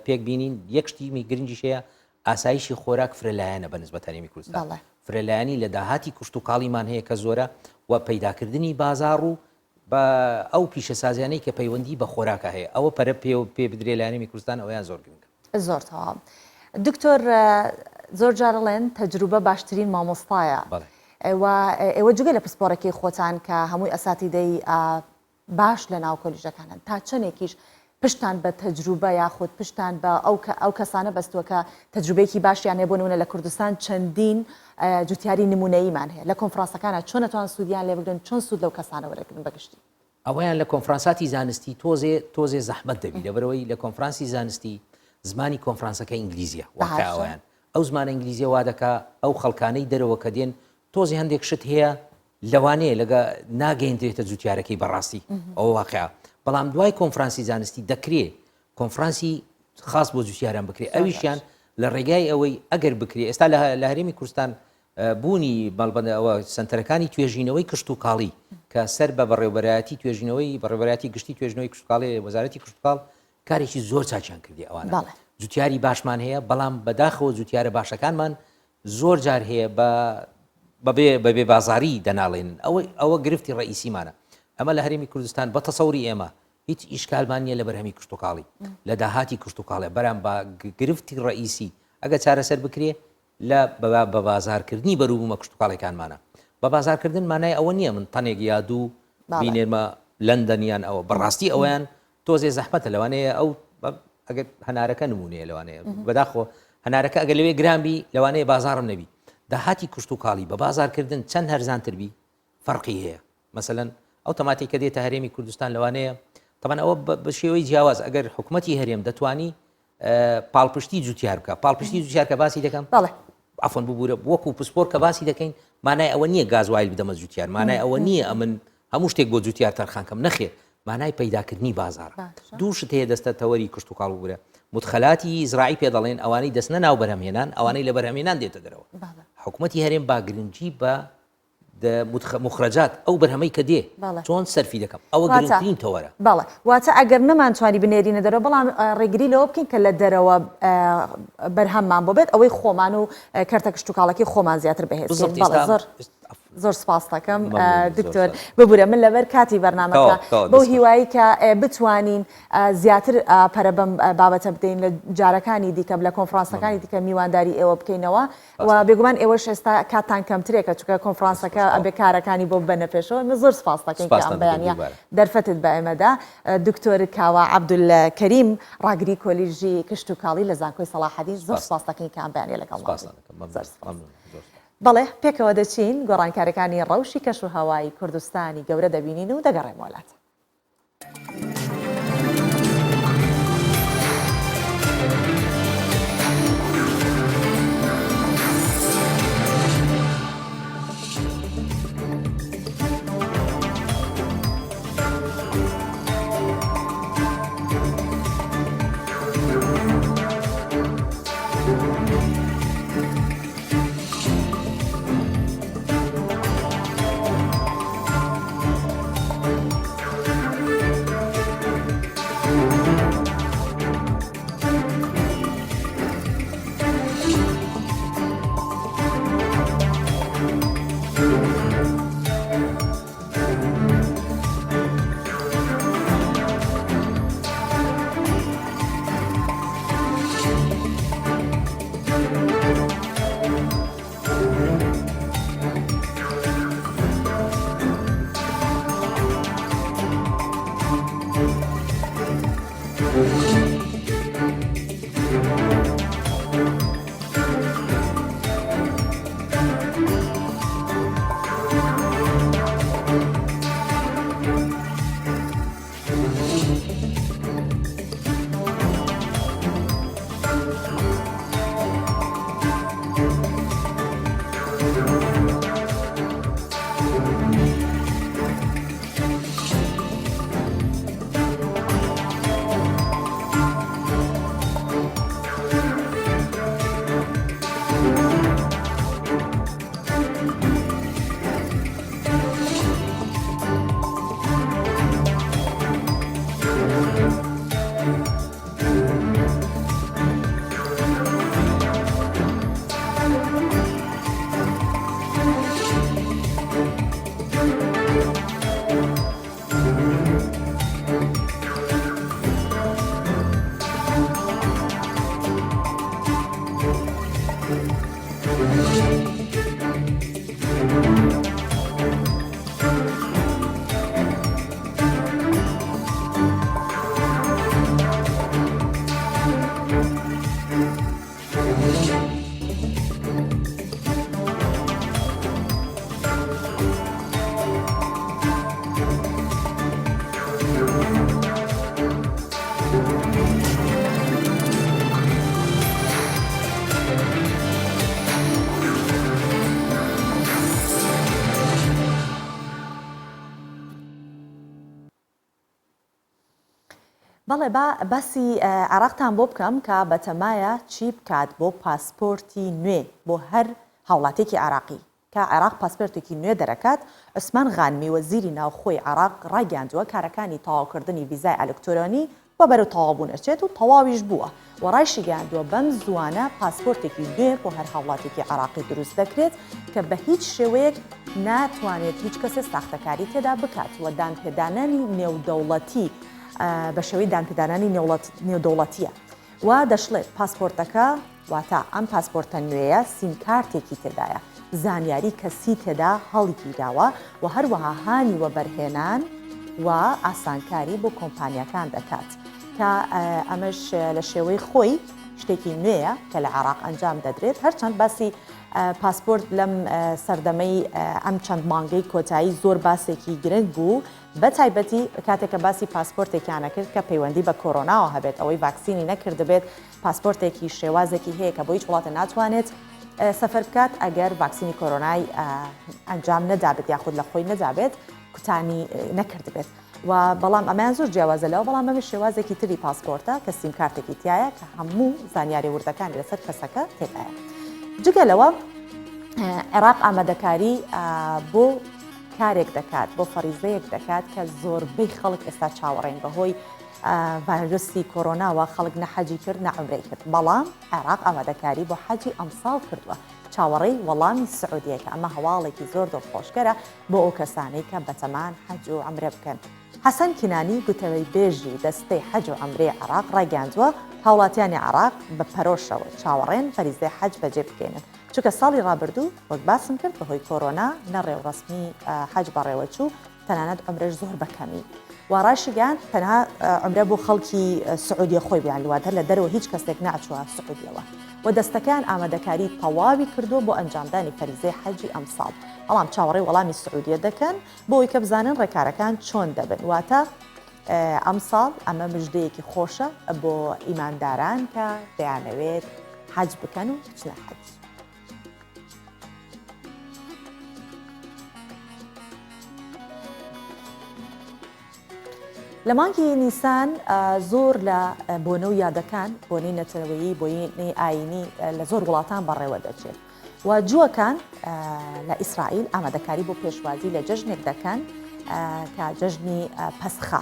پێک بینین یەک شتی گرنگیش هەیە ئاسایشی خۆراک فرەلایەنە بە نسبەت هەرێمی کوردستان فرەلایەنی لە داهاتی کشت و کاڵیمان هەیە کە زۆرە و پەیداکردنی بازاڕ و بە ئەو پیشەسازیانەی کە پەیوەندی بە خۆراکە هەیە ئەوە پەرە پێ بدرێ لە هەرێمی کوردستان ئەویان زۆر گرنگە زۆر تەواو دکتۆر زۆر جارەڵێن تەجروبە باشترین مامۆستایە ئێوە جگە لە پسپۆرەکەی خۆتان کە هەمووی ئەساتیدەی باش لە ناو کۆلیژەکانن تا چەندێکیش پشتان بە تەجروبە یاخود پشتان بە ئەو کەسانە بەستووە کە تەجروبەیەکی باشیان هەیە بۆ نمونە لە کوردستان چەندین جوتیاری نمونەیمان هەیە لە کۆنفرانسەکانە چۆن نەتوان سوودیان لێ بگرن چۆن سوود لەو کەسانە وەرەگرن بەگشتی ئەوەیان لە کۆنفرانساتی زانستی تۆزێ زەحمەت دەبی لەبەرەوەی لە کۆنفرانسی زانستی زمانی کۆنفرانسەکە ئینگلیزیە واقع ئەویان ئەو زمانە ئینگلیزیە وا دەکا ئەو خەڵکانەی دەرەوە کە دێن تۆزی هەندێک شت هەیە لەوانەیە لەگە ناگەیەنرێتە جوتیارەکەی بەڕاستی ئەوە واقع بەڵام دوای کۆنفرانسی زانستی دەکرێت کۆنفرانسی خاص بۆ جوتیاران بکرێت ئەویشیان لە ڕێگای ئەوەی ئەگەر بکرێت ئێستا لە هەرێمی کوردستان بوونی بەڵبەنەوە سنتەرەکانی توێژینەوەی کشت و کاڵی کە سەر بە بەڕێوەبەرایەتی توێژینەوەی بەڕێوەبەرایەتی گشتی توێژنەوەی کشت و کاڵی وەزارەتی کشت و کاڵ کارێکی زۆر چاچیان کردی ئەوانە جوتیاری باشمان هەیە بەڵام بەداخەوە جوتیارە باشەکانمان زۆر جار هەیە بەبێ بازاری دەناڵێن ئەوە گرفتی ڕئیسیمانە ئەمە لە هەرێمی کوردستان بە تەسەوری ئێمە هیچ ئیشکالمان نیە لە بەرهەمی کشت و کاڵی لە داهاتی کشت و کاڵێ بەرام بە گرفتی ڕئیسی ئەگە چارەسەر بکرێ لە بە بازارکردنی بەروبوومە کشت و کاڵەکانمانە بە بازارکردن مانای ئەوە نییە من تەنێک یا دوو بینێرمە لەندەنیان ئەوە بەڕاستی ئەویان تۆزێ زەحمەتە لەوانەیە ئەو ئەگەر هەنارەکە نمونەیە لەوانەیە بەداخۆ هەنارەکە ئەگەر لەوێ گرانبی لەوانەیە بازارم نەبی داهاتی کشت و کاڵی بە بازارکردن چەند هەرزانتربی فەرقی هەیە مەسەلەن ئەو تەماتی کە دێتە هەرێمی کوردستان لەوانەیە طبعا ئەوە بە شێوەی جیاواز ئەگەر حکوومەتی هەرێم دەتوانی پاڵپشتی جوتیار بکە پاڵپشتی جوتیار کە باسی دەکەم ئەفۆن ببوورە وەکو پسپۆر کە باسی دەکەین مانای ئەوە نییە گازوایل بدەمە جوتیار مانای ئەوە نییە ئەمن هەموو شتێک بۆ جوتیار تەرخانکەم نەخێر مانای پەیداکردنی بازار دوو شت هەیە دەستە تەوەری کشت و کاڵ بوورە متخەلاتی زراعی پێ دەڵێن ئەوانەی دەستنە ناو بەرهەمهێنان ئەوانەی لە بەرهەمهێنان دێتە دەرەوە حکوومەتی هەرێم با گرنگی بە مخرجات ئەو بەرهەمەی کە دێ چۆن سەرفی دەکەم ئەوە گرنگترین تەوەرە بەڵێ واتە ئەگەر نەمانتوانی بنێرینە دەرەوە بەڵام ڕێگری لەوە بکەین کە لە دەرەوە بەرهەممان بۆ بێت ئەوەی خۆمان و کەرتە کشت و کاڵەکەی خۆمان زیاتر بەهێز زۆر سپاس دەکەم دکتۆر ببوورە من لەبەر کاتی بەرنامەکە بۆ هیوایی کە بتوانین زیاتر پەرە بەم بابەتە بدەین لە جارەکانی دیکە لە کۆنفرانسەکانی دیکە میوانداری ئێوە بکەینەوە و بێگومان ئێوەش ئێستا کاتان کەمترێکە چونکە کۆنفرانسەکە ئەبێ کارەکانی بۆ بنەپێشەوە من زۆر سپاس دەکەین کە ئەم بەیانیە دەرفەتت بە ئێمەدا دکتۆر کاوە عەبدولکەریم ڕاگری کۆلیژی کشت و کاڵی لە زانکۆی سەلاحەدین زۆر سپاس دەکەین کە ئەم بەیانیە لەگەڵ بەڵێ پێکەوە دەچین گۆڕانکارەکانی ڕەوشی کەش و هەوای کوردستانی گەورە دەبینین و دەگەڕێم وڵاتە. بەڵێ باسی عراقتان بۆ بکەم کە بەتەمایە چی بکات بۆ پاسپۆرتی نوێ بۆ هەر هاوڵاتێکی عراقی کە عراق پاسپۆرتێکی نوێ دەرەکات. عوسمان غانمی وەزیری ناوخۆی عراق ڕاگەاندووە کارەکانی تەواوکردنی ڤیزای ئەلکترۆنی بۆ بەرەو تەواوبوون ئەچێت و تەواویش بووە و ڕایشی گەاندووە بەم زوانە پاسپۆرتێکی نوێ بۆ هەر هاوڵاتێکی عراقی دروست دەکرێت کە بە هیچ شێوەیەک ناتوانێت هیچ کەسێ ساختەکاری تێدا بکات و دانپێدانانی نێودەوڵەتی بە شێوەی دانپێدانانی نێودەوڵەتیە و دەشڵێت پاسپۆرتەکە واتە ئەم پاسپۆرتە نوێیە سیمکارتێکی تێدایە زانیاری کەسی تێدا هەڵگیراوە و هەروەها هانی وەبەرهێنان و ئاسانکاری بۆ کۆمپانیەکان دەکات کە ئەمەش لە شێوەی خۆی شتێکی نوێیە کە لە عراق ئەنجام دەدرێت هەرچەند باسی پاسپۆرت لەم سەردەمەی ئەم چەند مانگەی کۆتایی زۆر باسێکی گرنگ بوو بە تایبەتی کاتێککە باسی پاسپۆرتێکیانە کرد کە پەیوەندی بە کۆرۆناوە هەبێت ئەوەی ڤاکسینی نەکرد بێت پاسپۆرتێکی شێوازێکی هەیە کە بۆ هیچ وڵاتە ناتوانێت سەفەر بکات ئەگەر ڤاکسینی کۆرۆنای ئەنجام نەدابێت یاخود لە خۆی نەدابێت کوتانی نەکرد بێت و بەڵام ئەمایان زۆر جیاوازە لەوە بەڵام ئەمە شێوازێکی تری پاسپۆرتە کە سیم کارتێکی تایە کە هەموو زانیاری وردەکانی لەسەر کەسەکە تێدایە. جگە لەوە عێراق ئامادەکاری بۆ کارێک دەکات بۆ فەریزەیەک دەکات کە زۆربەی خەڵک ئێستا چاوەڕێن بەهۆی ڤایرۆسی کۆرۆناوە خەڵک نەحەجی کرد نەعومرەی کرد بەڵام عێراق ئامادەکاری بۆ حەجی ئەمساڵ کردووە چاوەڕێی وەڵامی سعودیە کە ئەمە هەواڵێکی زۆر دڵخۆشکەرە بۆ ئەو کەسانەی کە بەتەمان حەج و عومرە بکەن. حەسەن کینانی گوتەوەی بێژی دەستەی حەج و عومرەی عێراق ڕاگەاندووە هاوڵاتیانی عێراق بە پەرۆشەوە چاوەڕێن فەریزەی حەج بەجێ بکەێنن چونکە ساڵی ڕابردوو وەک باسم کرد بەهۆی کۆرۆنا نەڕێو ڕسمی حەج بەڕێوەچوو تەنانەت عومرەش زۆر بەکەمی و ڕاشیگەان تەنها عومرە بۆ خەڵکی سعودیە خۆی بیان لواتە لە دەرەوە هیچ کەسێک ناچووە سعودیەوە و دەستەکان ئامادەکاری تەواوی کردووە بۆ ئەنجامدانی فەریزەی حەجی ئەمساڵ بەڵام چاوەڕێی وەڵامی سعودیە دەکەن بۆی کە بزانن ڕێکارەکان چۆن دەبن واتە ئەمساڵ ئەمە مژدەیەکی خۆشە بۆ ئیمانداران کە دەیانەوێت حەج بکەن و بچنە حەج. لە مانگی نیسان زۆر لە بۆنە و یادەکان بۆنەی نەتەوەیی بۆنەی ئاینی لە زۆر وڵاتان بەڕێوە دەچێت و جووەکان لە ئیسرائیل ئامادەکاری بۆ پێشوازی لە جەژنێک دەکەن کە جەژنی پەسخا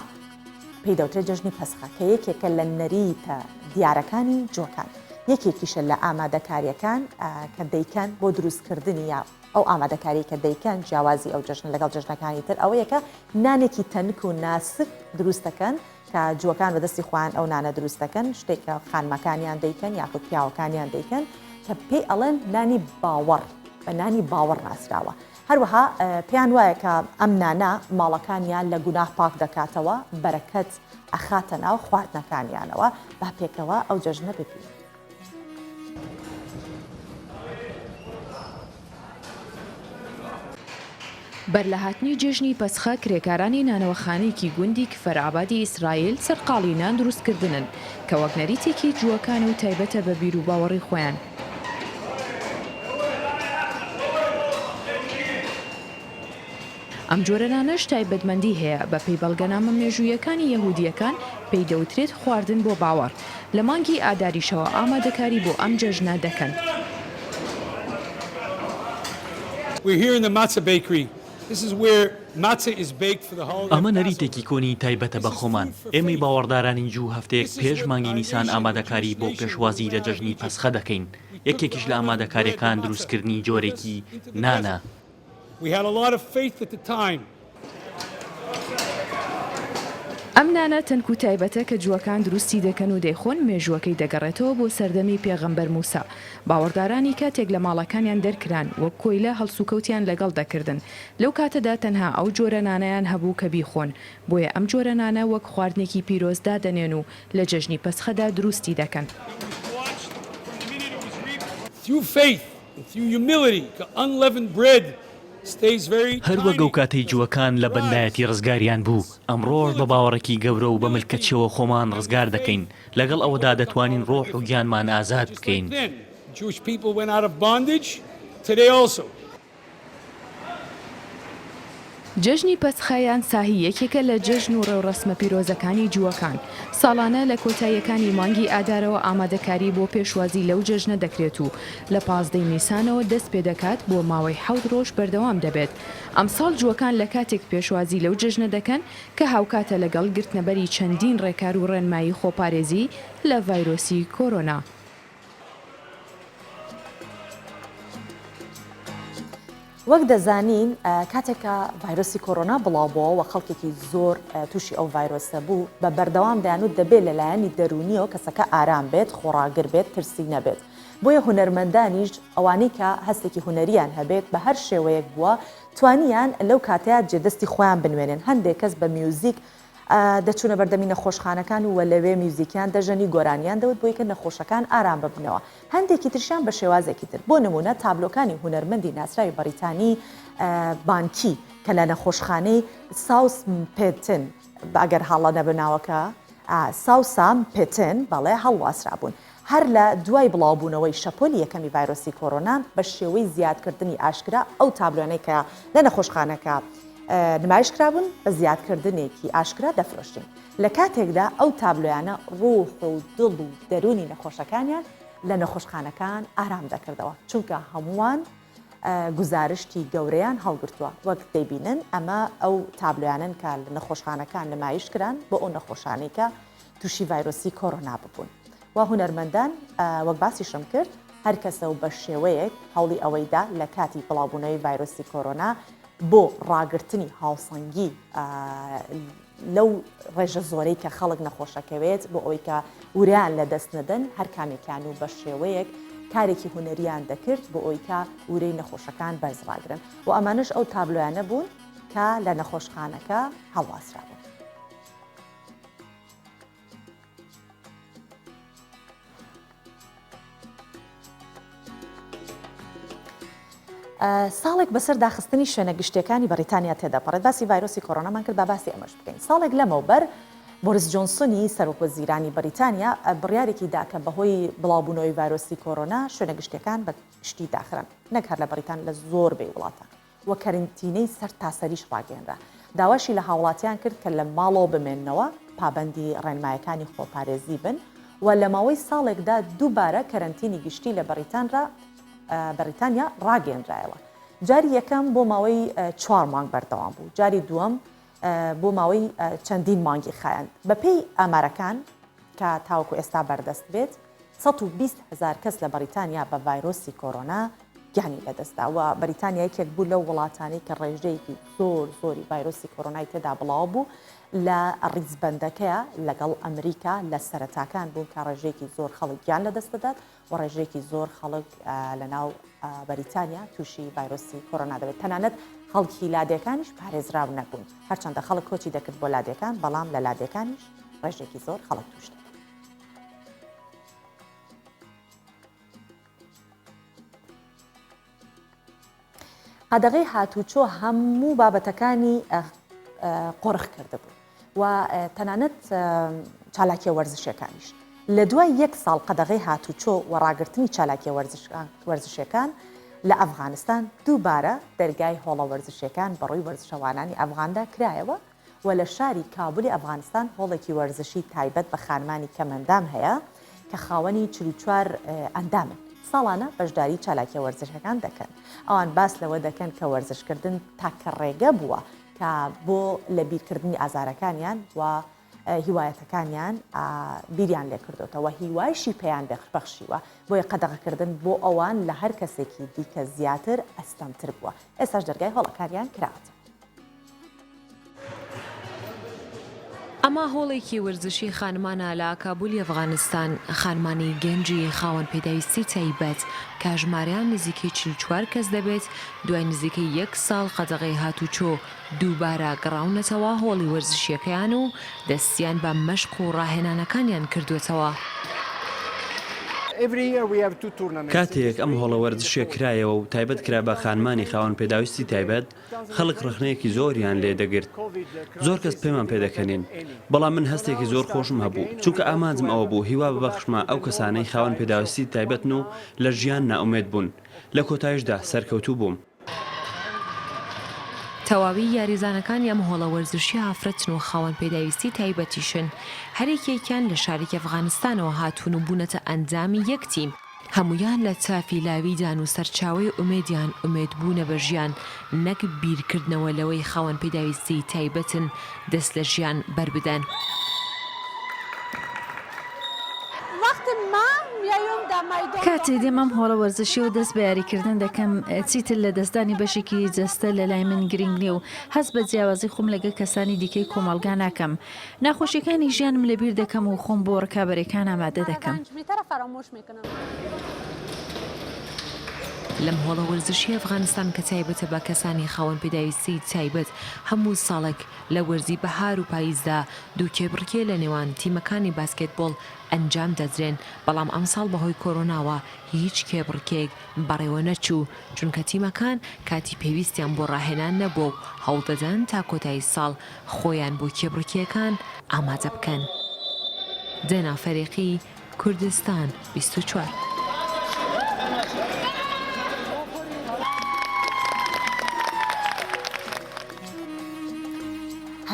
پێی دەوترێت جەژنی پەسخا کە یەکێکە لە نەریتە دیارەکانی جووەکان یەکێکیشە لە ئامادەکاریەکان کە دەیکەن بۆ دروستکردنی یا ئەو ئامادەکاری کە دەیکەن جیاوازی ئەو جەژن لەگەڵ جەژنەکانی تر ئەوەیەکە نانێکی تەنک و ناسک دروست دەکەن کە جووەکان بەدەستی خۆیان ئەو نانە دروست دەکەن شتێکە خانمەکانیان دەیکەن یاخود پیاوەکانیان دەیکەن کە پێی ئەڵێن نانی باوەڕ بە نانی باوەڕ ناسراوە هەروەها پێیان وایە کە ئەم نانە ماڵەکانیان لە گوناه پاک دەکاتەوە بەرەکەت ئەخاتە ناو خواردنەکانیانەوە با پێکەوە ئەو جەژنە ببین. بەرلەهاتنی جێژنی پەسخە کرێکارانی نانەوەخانەیەکی گوندی کفەرعابادی ئیسرائیل سەرقاڵی نان دروستکردنن کە وەک نەریتێکی جووەکان و تایبەتە بە بیر و باوەڕی خۆیان. ئەم جۆرەنانەش تایبەتمەندی هەیە بە پێی بەڵگەنامە مێژوویەکانی یەهودیەکان پێی دەوترێت خواردن بۆ باوەڕ لە مانگی ئاداریشەوە ئامادەکاری بۆ ئەم جەژنە دەکەن. ئەمە نەریتێکی کۆنی تایبەتە بە خۆمان ئێمەی باوەڕدارانی جوو هەفتەیەک پێش مانگی نیسان ئامادەکاری بۆ پێشوازی لە جەژنی پەسخە دەکەین یەکێکیش لە ئامادەکاریەکان دروستکردنی جۆرێکی نانە. ئەم نانە تەنک و تایبەتە کە جووەکان دروستی دەکەن و دەیخۆن مێژوەکەی دەگەڕێتەوە بۆ سەردەمی پێغەمبەر موسا باوەڕدارانی کاتێک لە ماڵەکانیان دەرکران وەک کۆیلە هەڵسوکەوتیان لەگەڵ دەکردن لەو کاتەدا تەنها ئەو جۆرە نانەیان هەبوو کە بیخۆن بۆیە ئەم جۆرە نانە وەک خواردنێکی پیرۆزدا دەنێن و لە جەژنی پەسخەدا دروستی دەکەن. هەروەگە و کاتەی جووەکان لە بەندایەتی ڕزگاریان بوو ئەمڕۆژ بە باوەڕێکی گەورە و بە ملکەچەوە خۆمان ڕزگار دەکەین لەگەڵ ئەوەدا دەتوانین ڕۆح و گیانمان ئازاد بکەین. جەژنی پەسخایان ساهی یەکێکە لە جەژن و ڕێوڕەسمە پیرۆزەکانی جووەکان. ساڵانە لە کۆتاییەکانی مانگی ئادارەوە ئامادەکاری بۆ پێشوازی لەو جەژنە دەکرێت و لە 15 نیسانەوە دەست پێ دەکات بۆ ماوەی 7 ڕۆژ بەردەوام دەبێت. ئەمساڵ جووەکان لە کاتێک پێشوازی لەو جەژنە دەکەن کە هاوکاتە لەگەڵ گرتنەبەری چەندین ڕێکار و ڕێنمایی خۆپارێزی لە ڤایرۆسی کۆرۆنا. وەک دەزانین کاتێکە ڤایرۆسی کۆرۆنا بڵاوبووە و خەڵکێکی زۆر تووشی ئەو ڤایرۆسە بوو بە بەردەوام دەیانوت دەبێت لەلایەنی دەرونیەوە کەسەکە ئارام بێت، خۆڕاگر بێت، ترسی نەبێت. بۆیە هونەرمەندانیش ئەوانەی کە هەستێکی هونەریان هەبێت بە هەر شێوەیەک بووە توانیان لەو کاتەیە جێدەستی خۆیان بنوێنن. هەندێک کەس بە میوزیک دەچوونە بەردەمی نەخۆشخانەکان و لەوێ میوزیکیان دەژەنی گۆرانیان دەوت بۆی کە نەخۆشەکان ئارام ببنەوە. هەندێکی ترشیان بە شێوازێکی تر بۆ نمونە تابلۆکانی هونەرمەندی ناسراوی بەریتانی بانکی کە لە نەخۆشخانەی ساوس پێتن ئەگەر هاڵە نەبناوەکە ساوسام پێتن بەڵێ هەڵواسرا بوون. هەر لە دوای بڵاوبوونەوەی شەپۆلی یەکەمی ڤایرۆسی کۆرۆنا بە شێوەی زیادکردنی ئاشکرا ئەو تابلۆنەی کە لە نەخۆشخانەکە نمایش کرابوون بە زیادکردنێکی ئاشکرا دەفرۆشتین. لە کاتێکدا ئەو تابلۆیانە ڕوح و دڵ و دەرونی نەخۆشەکانیان لە نەخۆشخانەکان ئارام دەکردەوە چونکە هەمووان گزارشتی گەورەیان هەڵگرتووە. وەک دەیبینن ئەمە ئەو تابلۆیانن کە لە نەخۆشخانەکان نمایش کران بۆ ئەو نەخۆشانەی کە تووشی ڤایرۆسی کۆرۆنا ببوون. و هونەرمەندان وەک باسیشم کرد هەر کەسە و بە شێوەیەک هەوڵی ئەوەیدا لە کاتی بڵاوبوونەوەی ڤایرۆسی کۆرۆنا بۆ ڕاگررتنی هاوسەنگی لەو ڕێژە زۆرەی کە خەڵک نەخۆشەکەوێت بۆ ئەوەی کە وریان لە دەست نەدەن هەر کامێکیان و بە شێوەیەک کارێکی هونەریان دەکرد بۆ ئەوی کە ورەی نەخۆشەکان بەرزڕاگرن و ئەمانش ئەو تابلۆیانە بوون کە لە نەخۆشخانەکە هەڵواسرا بوون. ساڵێک بەسەر داخستنی شوێنە گشتەکانی بەریتانیا تێدەپەڕێت. باسی ڤایرۆسی کۆرۆنامان کرد با باسی ئەمەش بکەین. ساڵێک لەمەوبەر بۆریس جۆنسۆنی سەرۆکوەزیرانی بەریتانیا بڕیارێکی دا کە بەهۆی بڵاوبوونەوەی ڤایرۆسی کۆرۆنا شوێنە گشتەکان بە شتی داخرن نەک هەر لە بەریتان لە زۆربەی وڵاتان وە کەرنتینەی سەر تاسەریش ڕاگەێنرا. داواشی لە هاوڵاتیان کرد کە لە ماڵەوە بمێننەوە پابەندی ڕێنمایەکانی خۆپارێزی بن و لە ماوەی ساڵێکدا دووبارە کەرنتینی گشتی لە بەریتانیا ڕاگەێنرایەوە. جاری یەکەم بۆ ماوەی 4 مانگ بەردەوام بوو. جاری دووەم بۆ ماوەی چەندین مانگی خایاند. بەپێی ئامارەکان کە تاوەکو ئێستا بەردەست بێت 120,000 کەس لە بەریتانیا بە ڤایرۆسی کۆرۆنا گیانی لەدەستا و بەریتانیا یەکێک بوو لەو وڵاتانی کە ڕێژەیەکی زۆری ڤایرۆسی کۆرۆنای تێدا بڵاو بوو لە ڕیزبەندەکەیە لەگەڵ ئەمریکا لە سەرەتاکان بوون کە ڕێژەیەکی زۆر خەڵک گیان لەدەستدات و ڕێژەیەکی زۆر خەڵک لە ناو بەریتانیا تووشی ڤایرۆسی کۆرۆنا دەبێت. تەنانەت خەڵکی لادەکانیش پارێزراو نەبوون. هەرچەندە خەڵک کۆچی دەکرد بۆ لادەکان بەڵام لە لادەکانیش ڕێژێکی زۆر خەڵک توشت. قەدەغەی هاتوچۆ هەموو بابەتەکانی قۆرخ کرده بوو و تەنانەت چالاکیە وەرزشەکانیش. لە دوای 1 ساڵ قەدەغەی هاتوچۆ و ڕاگررتنی چالاکیە وەرزشەکان لە ئەفغانستان دووبارە دەرگای هۆڵە وەرزشەکان بەڕووی وەرزشەوانانی ئەفغاندا کرایەوە و لە شاری کابولی ئەفغانستان هۆڵێکی وەرزشی تایبەت بە خانمانی کەمەندام هەیە کە خاوەنی 44 ئەندامن. ساڵانە بەشداری چالاکیە وەرزشەکان دەکەن. ئەوان باس لەوە دەکەن کە وەرزشکردن تاکە ڕێگە بووە کە بۆ لە بیرکردنی ئازارەکانیان و هیوایەتەکانیان بیریان لێ کردوتەوە هیوایشی پێیان بەخشیوە بۆیە قەدەغەکردن بۆ ئەوان لە هەر کەسێکی دیکە زیاتر ئەستەمتر بووە. ئێستاش دەرگای هەڵەکاریان کراوەتە. ئەمە هۆڵێکی وەرزشی خانمانە لە کابولی ئەفغانستان خانمانی گەنجی خاوەن پێداویستی تایبەت کاژماریان نزیکەی 44 کەس دەبێت دوای نزیکەی 1 ساڵ قەدەغەی هاتوچۆ دووبارە گەڕاونەتەوە هۆڵی وەرزشیەکەیان و دەستیان بە مەشق و ڕاهێنانەکانیان کردوێتەوە. کاتێک ئەم هۆڵە وەرزشیە کرایەوە و تایبەت کرا بە خانمانی خاوەن پێداویستی تایبەت خەڵک ڕخنەیەکی زۆریان لێ دەگرت. زۆر کەس پێمان پێدەکەنین بەڵام من هەستێکی زۆر خۆشم هەبوو چونکە ئامانجم ئەوە بوو هیوا ببەخشمە ئەو کەسانەی خاوەن پێداویستی تایبەتن و لە ژیان نائومێد بوون. لە کۆتایشدا سەرکەوتوو بووم. تەواوی یاریزانەکان ئەم هۆڵە وەرزشی هافرەتن و خاوەن پێداویستی تایبەتیشن هەرێکێکیان لە شارێکی ئەفغانستانەوە هاتوون و بوونەتە ئەندامی یەک تیم هەمویان لە چافی لاویدان و سەرچاوی ئومێدیان ئومێدبوونە بە ژیان نەک بیرکردنەوە لەوەی خاوەن پێداویستی تایبەتن دەست لە ژیان بربدەن. کاتێ دێمەم هۆڵە وەرزشی و دەست بە یاریکردن دەکەم چیتر لە دەستدانی بەشێکی جەستە لە لای من گرنگ نیە و هەست بە جیاوازی خۆم لەگە کەسانی دیکەی کۆمەڵگا ناکەم. ناخۆشیەکانی ژیانم لەبیر دەکەم و خۆم بۆ ڕکابەرەکان ئامادە دەکەم. لەم هۆڵە وەرزشی ئەفغانستان کە تایبەتە بە کەسانی خاوەن پێداویستی تایبەت هەموو ساڵێک لە وەرزی بەهار و پاییزدا دوو کێبڕکێ لە نێوان تیمەکانی باسکێتبۆڵ ئەنجام دەدرێن بەڵام ئەم ساڵ بەهۆی کۆرۆناوە هیچ کێبڕکێک بەڕێوە نەچوو چونکە تیمەکان کاتی پێویستیان بۆ ڕاهێنان نەبوو و هەوڵدەدەن تا کۆتایی ساڵ خۆیان بۆ کێبڕکێکان ئامادە بکەن. دێنا فەرێقی کوردستان 24.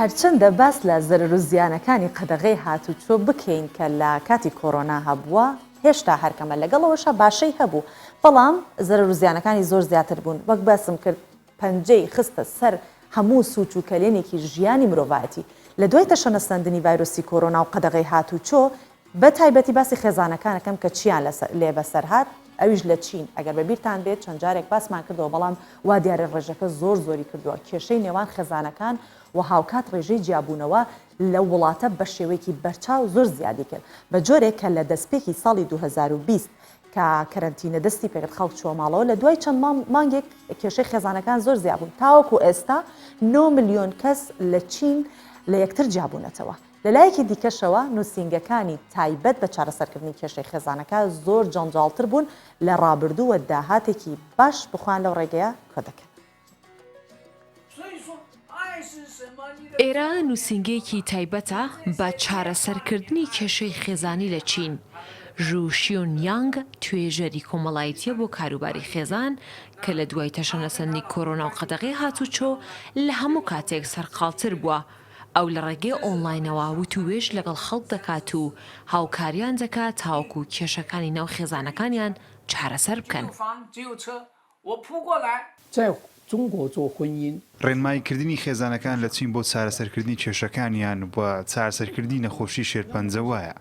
هەرچەندە باس لە زەرەر و زیانەکانی قەدەغەی هاتوچۆ بکەین کە لە کاتی کۆرۆنا هەبووە هێشتا هەرکەمە لەگەڵەوەشە باشەی هەبوو بەڵام زەرەر و زیانەکانی زۆر زیاتر بوون وەک باسم کرد پەنجەی خستە سەر هەموو سووچ و کەلێنێکی ژیانی مرۆڤایەتی لە دوای تەشەنەسەندنی ڤایرۆسی کۆرۆنا و قەدەغەی هاتوچۆ بە تایبەتی باسی خێزانەکانەکەم کە چیان لێ بەسەر هات ئەویش لە چین ئەگەر بەبیرتان بێت چەند جارێک باسمان کردەوە بەڵام وا دیارە ڕێژەکە زۆری کردووە کێشەی نێوان خێزانەکان و هاوکات ڕێژەی جیابوونەوە لە وڵاتە بە شێوەیەکی بەرچاو زۆر زیادی کرد بە جۆرێک کە لە دەستپێکی ساڵی 2020 کە کەرەنتینە دەستی پێکرد خەڵک چۆماڵەوە لە دوای چەند مانگێک کێشەی خێزانەکان زۆر زیاد بوون تاوەکو ئێستا 9 ملیۆن کەس لە چین لە یەکتر جیابوونەتەوە لەلایەکی دیکەشەوە نووسینگەکانی تایبەت بە چارەسەرکردنی کێشەی خێزانەکە زۆر جەنجاڵتر بوون لە ڕابردووە داهاتێکی باش بخوان لەو ڕێگەیە کۆ دەکەن. ئێرە نووسینگەیەکی تایبەتە بە چارەسەرکردنی کێشەی خێزانی لە چین. ژوو شیۆنیانگ توێژەری کۆمەڵایەتیە بۆ کاروباری خێزان کە لە دوای تەشەنەسەندی کۆرۆنا و قەدەغەی هاتوچۆ لە هەموو کاتێک سەرقاڵتر بووە. ئەو لە ڕێگەی ئۆنلاینەوە وتوێژ لەگەڵ خەڵک دەکات و هاوکاریان دەکات تاوەکو کێشەکانی ناو خێزانەکانیان چارەسەر بکەن. ڕێنماییکردنی خێزانەکان لە چین بۆ چارەسەرکردنی کێشەکانیان وە چارەسەرکردنی نەخۆشی شێرپەنجەوایە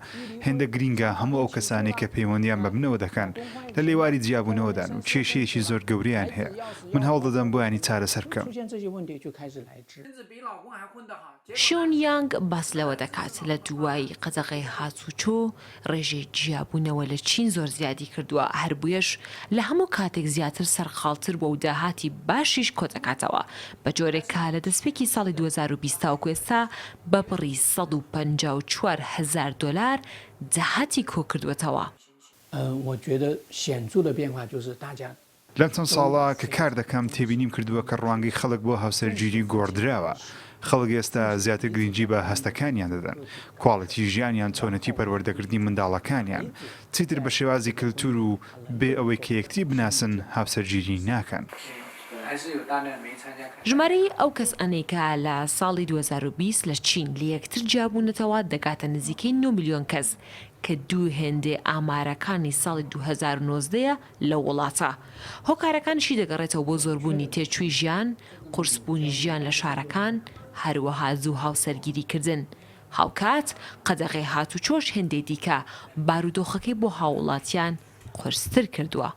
هێندە گرینگە هەموو ئەو کەسانی کە پەیوەندیان بە بنەوە دەکەن لە لێواری جیابوونەوەدان و کێشەیەکی زۆر گەوریان هەیە من هەوڵ دەدەم بۆیانی چارەسەر بکەم. شیۆنیانگ باس لەوە دەکات لە دوای قەدەغەی هاتوچۆ ڕێژەی جیابوونەوە لە چین زۆر زیادی کردووە هەربوویەش لە هەموو کاتێک زیاتر سەرخاڵتر بۆ و داهاتی باشیش کۆ دەکاتەوە بە جۆرێک کا لە دەستپێکی ساڵی 2020 تاوەکو ئێستا بەپڕی $154,000 داهاتی کۆ کردوێتەوە. لەم چەند ساڵە کە کار دەکەم تێبینیم کردووە کە ڕوانگەی خەڵک بۆ هاوسەرگیری گۆڕدراوە. خەڵک ئێستا زیاتر گرنگی بە هەستەکانیان دەدەن کواڵەتی ژیانیان چۆنەتی پەروەردەکردنی منداڵەکانیان چیتر بە شێوازی کللتور و بێ ئەوەی کە یەکتری بناسن هاوسەرگیری ناکەن. ژمارەی ئەو کەس ئەنێکە لە ساڵی 2020 لە چین لە یەکتر جیابوونەتەوە دەگاتە نزیکەی 9 ملیۆن کەس کە دوو هێندێ ئامارەکانی ساڵی 2019 لە وڵاتە. هۆکارەکانشی دەگەڕێتەوە بۆ زۆربوونی تێچووی ژیان، قورسبوونی ژیان لە شارەکان، هەروەها زوو هاوسەرگیریکردن. هاوکات قەدەغەی هاتوچۆش هێندێ دیکە بارودۆخەکەی بۆ هاوڵاتیان قورستر کردووە.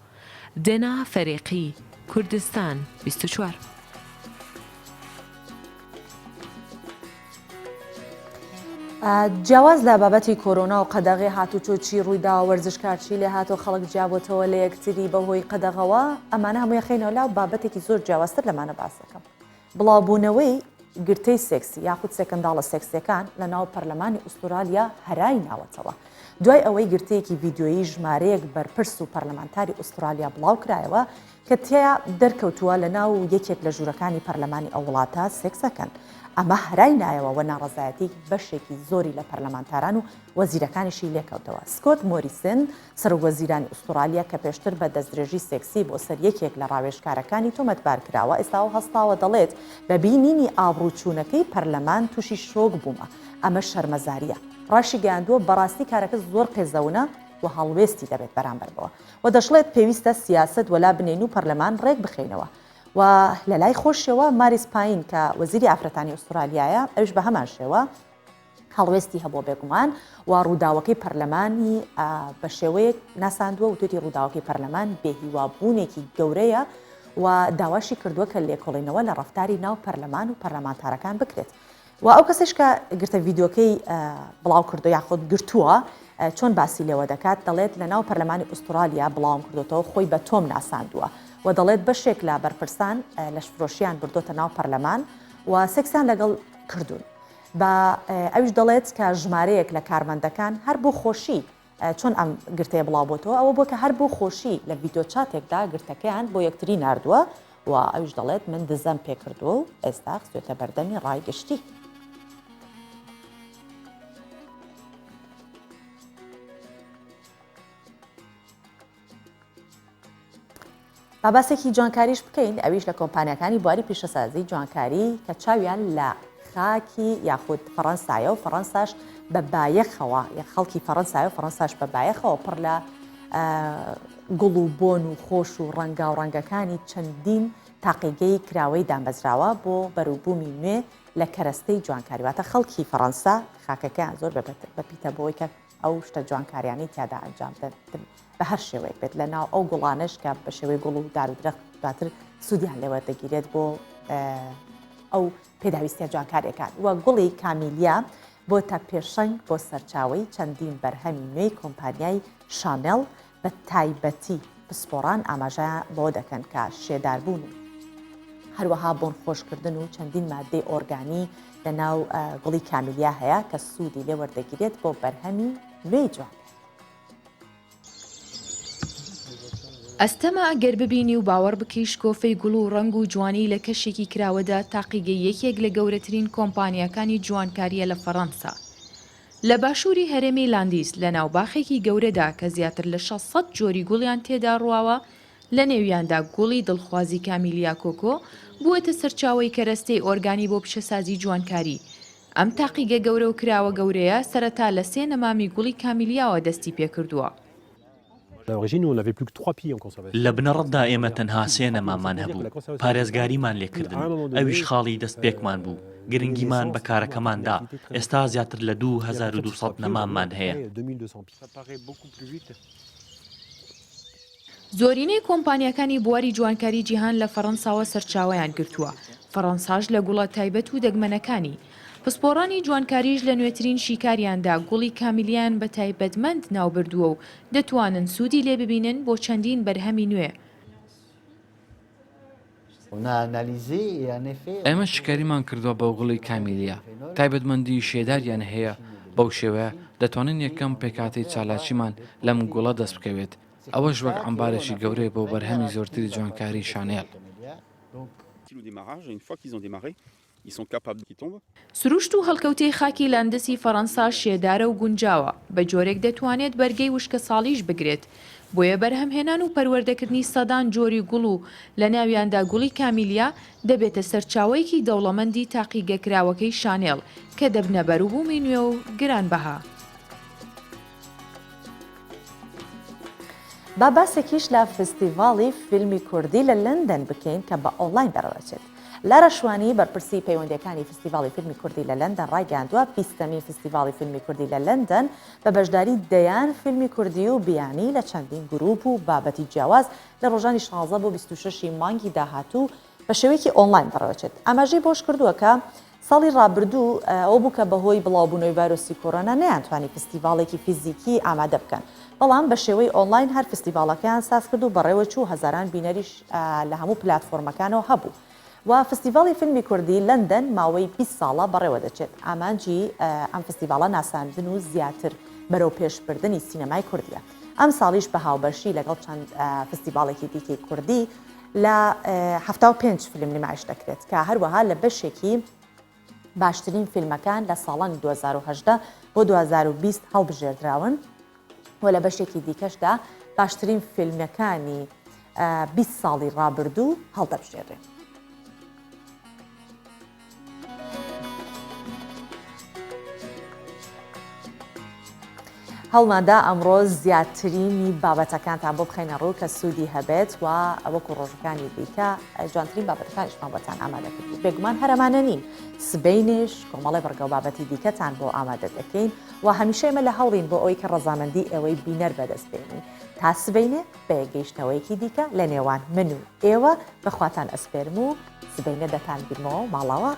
دێنا فەرێقی کوردستان 24. جیاواز لە بابەتی کۆرۆنا و قەدەغەی هاتوچۆ چی ڕوویدا وەرزشکارچی لێ هاتۆ خەڵک جیابوتەوە لە یەکتری بەهۆی قەدەغەوە ئەمانە هەمووی خینەوە لا بابەتێکی زۆر جیاوازتر لەمانە باس دەکەم. بڵاوبوونەوەی گرتەی سێکسی یاخود سێکەنداڵە سێکسیەکان لە ناو پەرلەمانی ئوسترالیا هەرای ناوەتەوە. دوای ئەوەی گرتەیەکی ڤیدیۆیی ژمارەیەک بەرپرس و پەرلەمانتاری ئوسترالیا بڵاو کرایەوە کە تیا دەرکەوتووە لە ناو یەکێک لە ژوورەکانی پەرلەمانی ئەو وڵاتە سێکسەکەن. ئەمە هەرای نایەوە و ناڕەزایەتی بەشێکی زۆری لە پەرلەمانتاران و وەزیرەکانیشی لێکەوتەوە. سکۆت مۆریسن سەرۆکوەزیرانی ئوسترالیا کە پێشتر بە دەستدرێژی سێکسی بۆ سەر یەکێک لە ڕاوێژکارەکانی تۆمەتبار کراوە ئێستا هەستاوە دەڵێت بە بینینی ئابڕووچوونەکەی پەرلەمان تووشی شۆک بوومە. ئەمە شەرمەزاریە. ڕاشی گەیاندووە بەڕاستی کارەکە زۆر قێزەونە و هەڵوێستی دەبێت بەرامبەرەوە و دەشڵێت پێویستە سیاست وەلا بنێن و پەرلەمان ڕێک بخێنەوە. و لە لای خۆشەوە ماریس پاین کە وەزیری ئافرەتانی ئوسترالیایە ئەوش بە هەمان شێوە هەڵوێستی هەبوو بێگومان و ڕووداوەکەی پەرلەمانی بە شێوەیەک ناساندووە و توێتی ڕووداوەکەی پەرلەمان بێهیوابوونێکی گەورەیە و داواشی کردووە کە لێکۆڵینەوە لە ڕەفتاری ناو پەرلەمان و پەرلەمانتارەکان بکرێت. و ئەو کەسش کە گرتە ڤیددیۆکەی بڵاو کردو یاخۆت گرتووە چۆن باسی لێوە دەکات دەڵێت لە ناو پەرلەمانی ئوسترالیا بڵاوم کردوتەوە خۆی بە تۆم ناساندووە و دەڵێت بەشێک لە بەرپرسان لەشفرۆشیان بردۆتە ناو پەرلەمان و سێکسیان لەگەڵ کردوون. بە ئەوش دەڵێت کە ژمارەیەک لە کارمەندەکان هەر بۆ خۆشی چۆن ئەم گرتەیە بڵاو بۆتەوە ئەوە بۆ کە هەر بۆ خۆشی لە ڤیددیۆ چاتێکدا گرتەکەیان بۆ یەکتری ناردووە و ئەوش دەڵێت من دزەم پێ کردووە و ئێستا خستوێتە بەردەمی ڕایگەشتی. باباسێکی جوانکاریش بکەین ئەویش لە کۆمپانیەکانی بواری پیشەسازی جوانکاری کە چاویان لە خاکی یاخود فەڕەنسایە و فەڕەنساش بە بایەخەوە خەڵکی فەڕەنسای و فەڕەنساش بە بایەخەوە پڕ لە گوڵ و بۆن و خۆش و ڕەنگا و ڕەنگەکانی چەندین تاقیگەی کراوەی دامەزراوە بۆ بەروبوومی نوێ لە کەرەستەی جوانکاریواتە خەڵکی فەڕەنسا خاکەکەیان زۆر بەپیتە بۆی کە ئەو شتە جوانکاریانی تیادا ئەنجام بە هەر شێوەیەک بێت لە ناو ئەو گوڵانش کە بە شێوەی گوڵ و دار و درەخت دواتر سوودیان لێوە دەگیرێت بۆ ئەو پێداویستە جوانکاریەکان وە گوڵی کامیلیا بۆ تا پێشەنگ بۆ سەرچاوی چەندین بەرهەمی نوێی کۆمپانیای شانێل بە تایبەتی پسپۆڕان ئاماژە بۆ دەکەن کە شێداربوون و هەروەها بۆن خۆشکردن و چەندین مادەی ئۆرگانی لە ناو گوڵی کامیلیا هەیە کە سوودی لێ وەردەگیرێت بۆ بەرهەمی نوێی جوان. ئەستەما ئەگەر ببینی و باوەڕ بکەیش کۆفەی گوڵ و ڕەنگ و جوانی لە کەشێکی کراوەدا تاقیگەی یەکێک لە گەورەترین کۆمپانیەکانی جوانکاریە لە فەڕەنسا. لە باشووری هەرێمی لاندیس لە ناوباخێکی گەورەدا کە زیاتر لە 600 جۆری گوڵیان تێدا ڕواوە لە نێویاندا گوڵی دڵخوازی کامیلیا کۆکۆ بووەتە سەرچاوی کەرەستەی ئۆرگانی بۆ پیشەسازی جوانکاری. ئەم تاقیگە گەورە و کراوە گەورەیە سەرەتا لە 3 نەمامی گوڵی کامیلیاوە دەستی پێکردووە. لە بنەڕەتدا ئێمە تەنها 3 نەمامان هەبوو پارێزگاریمان لێکردن ئەویش خاڵی دەست پێکمان بوو گرنگیمان بە کارەکەماندا ئێستا زیاتر لە 2200 نەمامان هەیە. زۆرینەی کۆمپانیەکانی بواری جوانکاری جیهان لە فەڕەنساوە سەرچاوەیان گرتووە. فەڕەنساش لە گوڵە تایبەت و دەگمەنەکانی پسپۆڕانی جوانکاریش لە نوێترین شیکاریاندا گوڵی کامیلیان بە تایبەتمەند ناوبردووە و دەتوانن سوودی لێ ببینن بۆ چەندین بەرهەمی نوێ. ئێمە شکاریمان کردووە بە گوڵی کامیلیا تایبەتمەندی شێداریان هەیە بەو شێوەیە دەتوانن یەکەم پێکاتی چالاکیمان لەم گوڵە دەست بکەوێت ئەوەش وەک ئەمبارێکی گەورەی بۆ بەرهەمی زۆرتری جوانکاری شانێل. سروشت و هەڵکەوتەی خاکی لاندسی فەڕەنسا شێدارە و گونجاوە بە جۆرێک دەتوانێت بەرگەی وشکە ساڵیش بگرێت بۆیە بەرهەمهێنان و پەروەردەکردنی سەدان جۆری گوڵ و لە ناویاندا گوڵی کامیلیا دەبێتە سەرچاوەیەکی دەوڵەمەندی تاقیگەکراوەکەی شانێل کە دەبنە بەروبوومی نوێ و گرانبەها. با باسێکیش لە فستیڤاڵی فیلمی کوردی لە لەندەن بکەین کە بە ئۆنلاین بەڕەوەچێت. لارە شوانی بەرپرسی پەیوەندیەکانی فستیڤاڵی فیلمی کوردی لە لەندەن ڕایگەاندووە 20ەمین فستیڤاڵی فیلمی کوردی لە لەندەن بە بەشداری دەیان فیلمی کوردی و بیانی لە چەندین گروپ و بابەتی جیاواز لە ڕۆژانی 16 بۆ 26 مانگی داهاتوو بە شێوەیەکی ئۆنلاین بەڕەوەچێت. ئاماژەی بۆش کردووە کە ساڵی ڕابردوو ئەو بوو کە بەهۆی بڵاوبوونەوەی ڤایرۆسی کۆرۆنا نەیانتوانی فستیڤاڵێکی فیزیکی ئامادە بکەن بەڵام بە شێوەی ئۆنلاین هەر فستیڤاڵەکەیان ساز کرد و بەڕێوە چوو هەزاران بینەریش لە هەموو پلاتفۆرمەکانەوە هەبوو. و فستیڤاڵی فیلمی کوردی لەندەن ماوەی 20 ساڵە بەڕێوە دەچێت. ئامانجی ئەم فستیڤاڵە ناساندن و زیاتر بەرەو پێشبردننی سینەمای کوردیە. ئەم ساڵیش بە هاوبەشی لەگەڵ چەند فستیڤاڵێکی دیکەی کوردی لە 75 فیلم نمایش دەکرێت کە هەروەها لە بەشێکی باشترین فیلمەکان لە ساڵانی 2010 بۆ 2020 هەڵبژێردراون و لە بەشێکی دیکەشدا باشترین فیلمەکانی 20 ساڵی ڕابردوو هەڵدەبژێڕێن. هەڵمادا ئەمڕۆ زیاترینی بابەتەکانتان بۆ بخەینە ڕوو کە سوودی هەبێت و ئەوەکو ڕۆژەکانی دیکە جوانترین بابەتەکانیشمان بۆتان ئامادەکردین. بێگومان هەرەمانە نین، سبەینش کۆمەڵی بەرگە و بابەتی دیکەتان بۆ ئامادە دەکەین و هەمیشە ئێمە لە هەوڵین بۆ ئەوەی کە ڕەزامەندی ئێوەی بینەر بەدەست بێنین. تا سبەینێ بە گەیشتنەوەیەکی دیکە لە نێوان من و ئێوە بەخواتان ئەسپێرم و سبەینە دەتان بیرمەوە ماڵەوە.